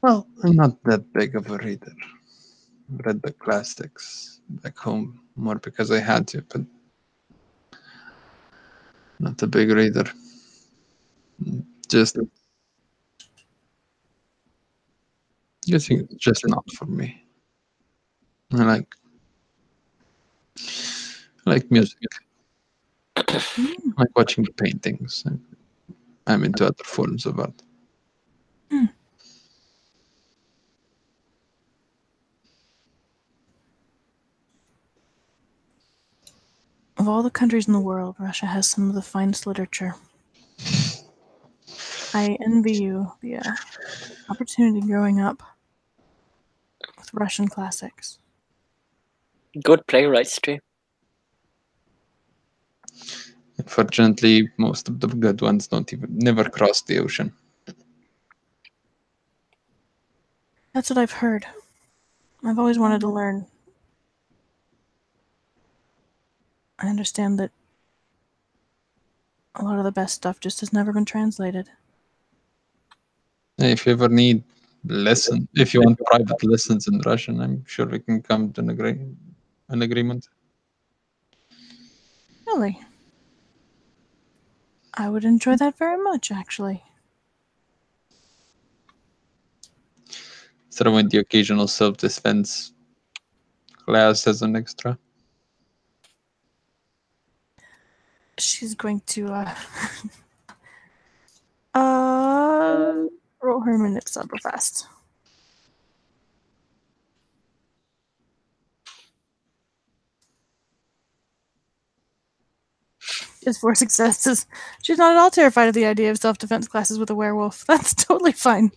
[SPEAKER 3] Well, I'm not that big of a reader. Read the classics back home more because I had to, but not a big reader. Just guessing it's just not for me. I like music. I like watching paintings. I'm into other forms of art.
[SPEAKER 2] Of all the countries in the world, Russia has some of the finest literature. I envy you the opportunity growing up with Russian classics.
[SPEAKER 1] Good playwrights too.
[SPEAKER 3] Unfortunately, most of the good ones never cross the ocean.
[SPEAKER 2] That's what I've heard. I've always wanted to learn. I understand that a lot of the best stuff just has never been translated.
[SPEAKER 3] If you ever need if you want private lessons in Russian, I'm sure we can come to an agreement.
[SPEAKER 2] Really? I would enjoy that very much, actually.
[SPEAKER 3] Throw in the occasional self-defense class as an extra.
[SPEAKER 2] She's going to roll her minute super fast. Just 4 successes. She's not at all terrified of the idea of self-defense classes with a werewolf. That's totally fine.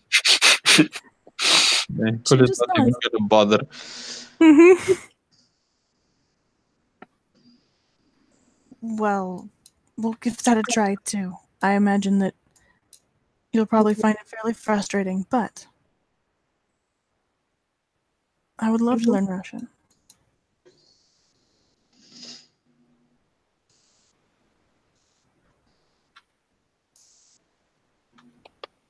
[SPEAKER 3] Yeah, could
[SPEAKER 2] just
[SPEAKER 3] not even gonna bother.
[SPEAKER 2] Well, we'll give that a try too. I imagine that you'll probably find it fairly frustrating, but I would love to learn Russian.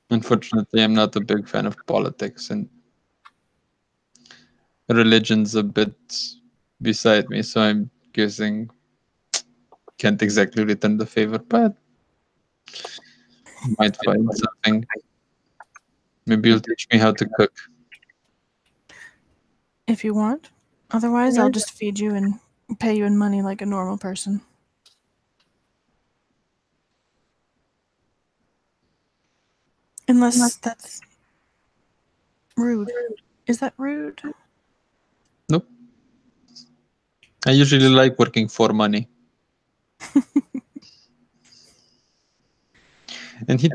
[SPEAKER 3] Unfortunately, I'm not a big fan of politics, and religion's a bit beside me, so I'm guessing can't exactly return the favor, but might find something. Maybe you'll teach me how to cook.
[SPEAKER 2] If you want. Otherwise, I'll just feed you and pay you in money like a normal person. Unless that's rude. Is that rude?
[SPEAKER 3] Nope. I usually like working for money. And he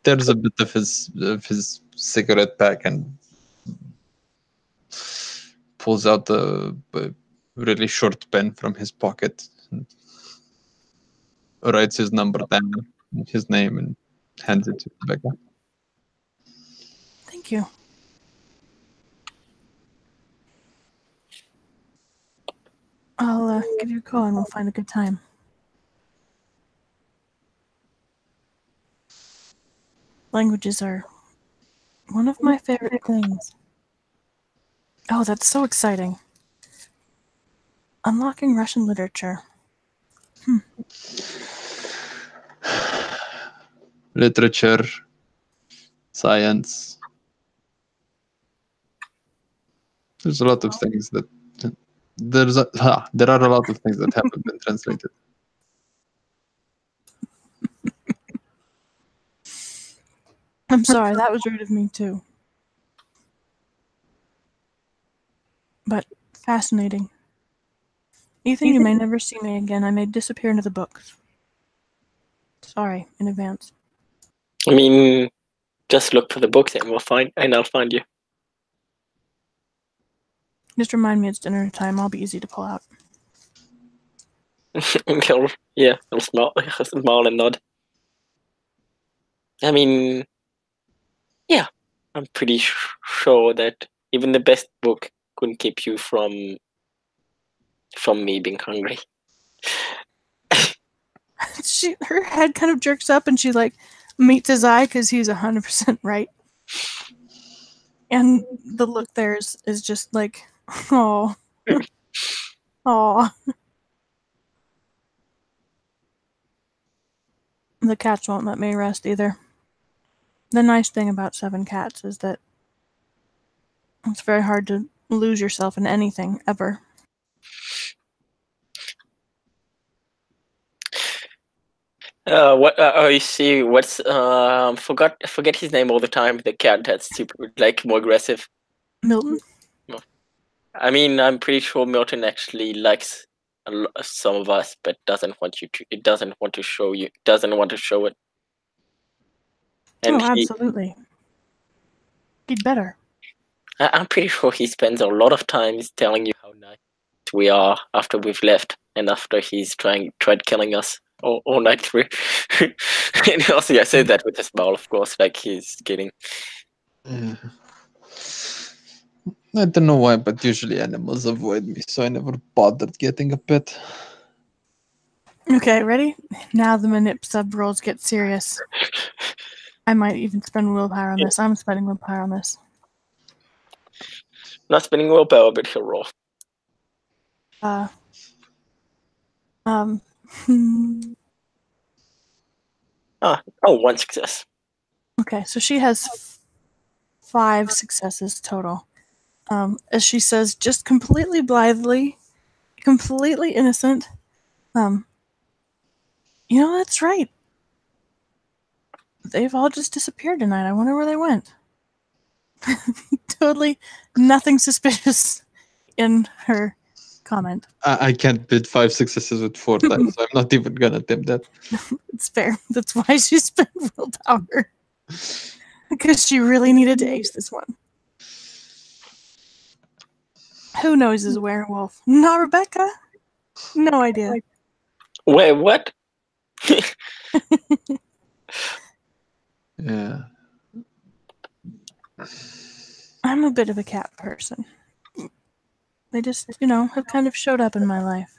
[SPEAKER 3] tears a bit of his cigarette pack and pulls out a really short pen from his pocket and writes his number down, his name, and hands it to Rebecca.
[SPEAKER 2] Thank you. I'll give you a call and we'll find a good time. Languages are One of my favorite things. Oh, that's so exciting. Unlocking Russian literature.
[SPEAKER 3] Literature, science. There's a lot of things that there are a lot of things that haven't been translated.
[SPEAKER 2] I'm sorry, that was rude of me too. But fascinating. Ethan, you may never see me again. I may disappear into the books. Sorry in advance.
[SPEAKER 1] I mean, just look for the books and I'll find you.
[SPEAKER 2] Just remind me it's dinner time. I'll be easy to pull out.
[SPEAKER 1] He'll smile and nod. I mean, yeah, I'm pretty sure that even the best book couldn't keep you from me being hungry.
[SPEAKER 2] Her head kind of jerks up and she like meets his eye because he's 100% right. And the look there is just like, oh, oh. The cats won't let me rest either. The nice thing about 7 cats is that it's very hard to lose yourself in anything ever.
[SPEAKER 1] What? You see, what's forget his name all the time. The cat that's super, like, more aggressive.
[SPEAKER 2] Milton?
[SPEAKER 1] I mean, I'm pretty sure Milton actually likes some of us, but doesn't want to show it. And
[SPEAKER 2] absolutely. He'd better.
[SPEAKER 1] I'm pretty sure he spends a lot of time telling you how nice we are after we've left, and after he's tried killing us all night through. And also, I say that with a smile, of course, like he's kidding.
[SPEAKER 3] Yeah. I don't know why, but usually animals avoid me, so I never bothered getting a pet.
[SPEAKER 2] Okay, ready? Now the manip sub rolls get serious. I might even spend willpower on this. I'm spending willpower on this.
[SPEAKER 1] Not spending willpower, but he'll roll. One success.
[SPEAKER 2] Okay, so she has 5 successes total. As she says, just completely blithely, completely innocent. That's right. They've all just disappeared tonight. I wonder where they went. Totally nothing suspicious in her comment.
[SPEAKER 3] I can't bid 5 successes with 4 times, so I'm not even gonna attempt that.
[SPEAKER 2] It's fair. That's why she spent willpower. Because she really needed to ace this one. Who knows is a werewolf? Not Rebecca? No idea.
[SPEAKER 1] Wait, what?
[SPEAKER 3] Yeah.
[SPEAKER 2] I'm a bit of a cat person. They just, have kind of showed up in my life.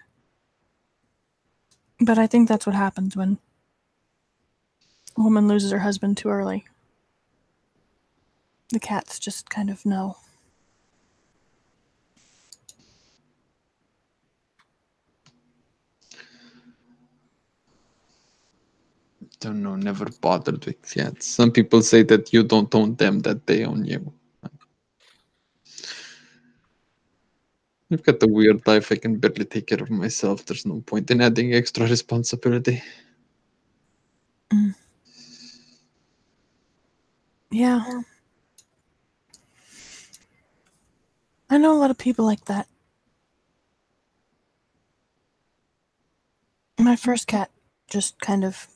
[SPEAKER 2] But I think that's what happens when a woman loses her husband too early. The cats just kind of know.
[SPEAKER 3] Don't know, never bothered with cats. Some people say that you don't own them, that they own you. I've got a weird life. I can barely take care of myself. There's no point in adding extra responsibility.
[SPEAKER 2] Yeah. I know a lot of people like that. My first cat just kind of...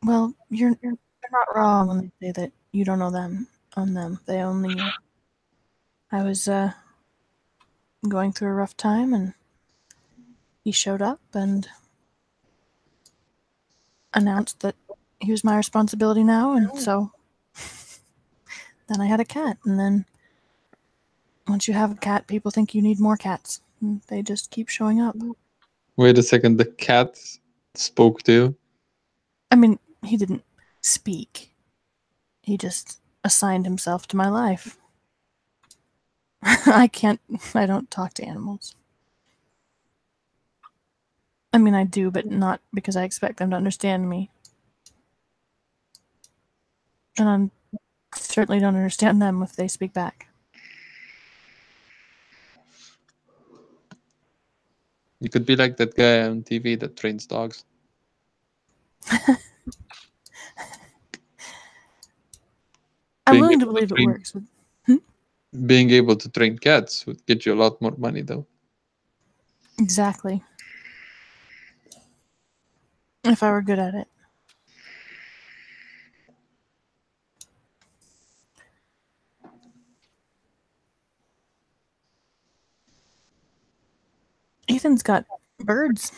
[SPEAKER 2] Well, you're not wrong when they say that you don't own them. They own you. I was going through a rough time, and he showed up and announced that he was my responsibility now, and so then I had a cat, and then once you have a cat, people think you need more cats. And they just keep showing up.
[SPEAKER 3] Wait a second, the cat spoke to you?
[SPEAKER 2] I mean, he didn't speak. He just assigned himself to my life. I don't talk to animals. I mean, I do, but not because I expect them to understand me. And I certainly don't understand them if they speak back.
[SPEAKER 3] You could be like that guy on TV that trains dogs.
[SPEAKER 2] I'm
[SPEAKER 3] Being
[SPEAKER 2] willing to
[SPEAKER 3] able to
[SPEAKER 2] believe it
[SPEAKER 3] train-
[SPEAKER 2] works.
[SPEAKER 3] Being able to train cats would get you a lot more money, though.
[SPEAKER 2] Exactly. If I were good at it. Ethan's got birds.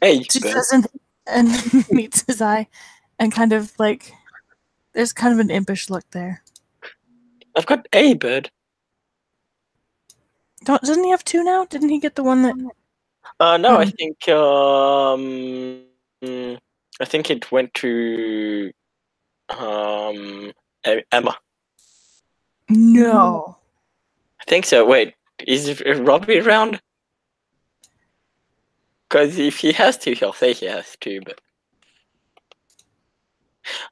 [SPEAKER 1] Hey,
[SPEAKER 2] She
[SPEAKER 1] bird.
[SPEAKER 2] says and meets his eye and kind of like there's kind of an impish look there.
[SPEAKER 1] I've got a bird.
[SPEAKER 2] Doesn't he have two now? Didn't he get the one that
[SPEAKER 1] No, I think it went to Emma.
[SPEAKER 2] No.
[SPEAKER 1] I think so. Wait, is Robbie around? Because if he has to, he'll say he has to. But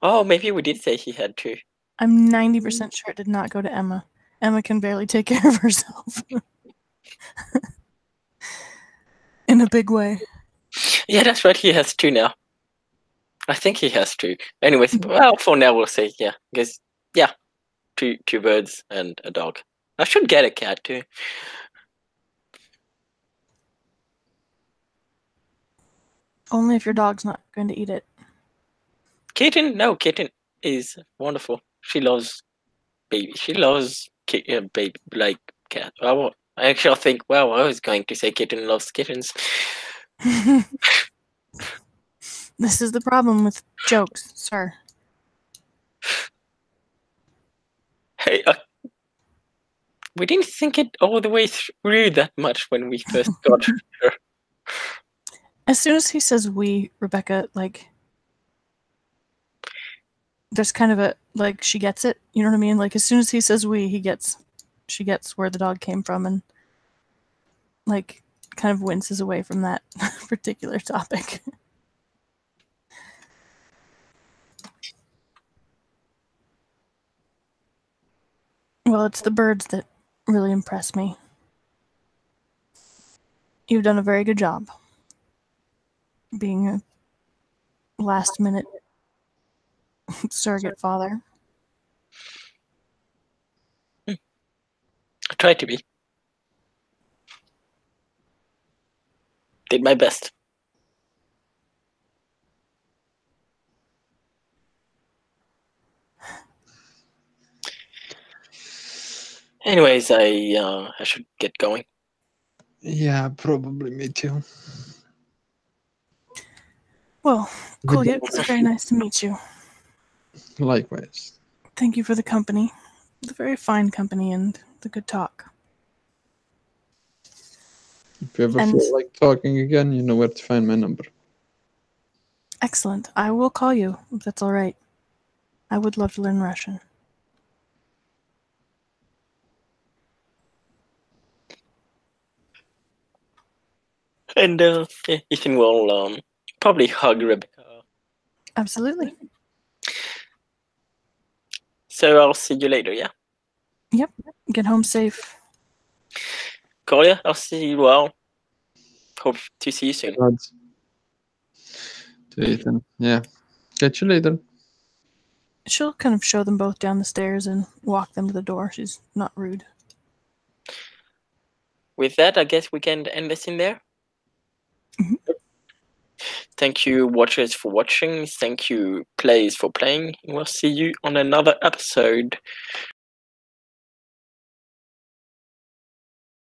[SPEAKER 1] oh, maybe we did say he had to.
[SPEAKER 2] I'm 90% sure it did not go to Emma. Emma can barely take care of herself. In a big way.
[SPEAKER 1] Yeah, that's right. He has two now. I think he has two. Anyways, well, for now we'll say yeah. Because yeah, two birds and a dog. I should get a cat too.
[SPEAKER 2] Only if your dog's not going to eat it.
[SPEAKER 1] Kitten? No, Kitten is wonderful. She loves baby. She loves baby like cat. I actually think. Well, I was going to say Kitten loves kittens.
[SPEAKER 2] This is the problem with jokes, sir.
[SPEAKER 1] Hey, we didn't think it all the way through that much when we first got here.
[SPEAKER 2] As soon as he says we, Rebecca, like, there's kind of a, like, she gets it. You know what I mean? Like, as soon as he says we, she gets where the dog came from and, like, kind of winces away from that particular topic. Well, it's the birds that really impress me. You've done a very good job being a last-minute surrogate father.
[SPEAKER 1] I tried to be. Did my best. Anyways, I should get going.
[SPEAKER 3] Yeah, probably me too.
[SPEAKER 2] Well, cool. It was very nice to meet you.
[SPEAKER 3] Likewise.
[SPEAKER 2] Thank you for the company. The very fine company and the good talk.
[SPEAKER 3] If you ever
[SPEAKER 2] And-
[SPEAKER 3] feel like talking again, you know where to find my number.
[SPEAKER 2] Excellent. I will call you, if that's all right. I would love to learn Russian.
[SPEAKER 1] And Ethan will probably hug Rebecca.
[SPEAKER 2] Absolutely.
[SPEAKER 1] So I'll see you later, yeah?
[SPEAKER 2] Yep. Get home safe.
[SPEAKER 1] Kolya, I'll see you well. Hope to see you soon.
[SPEAKER 3] Odds. To Ethan. Yeah. Catch you later.
[SPEAKER 2] She'll kind of show them both down the stairs and walk them to the door. She's not rude.
[SPEAKER 1] With that, I guess we can end this in there.
[SPEAKER 2] Mhm.
[SPEAKER 1] Thank you, watchers, for watching. Thank you, players, for playing. We'll see you on another episode.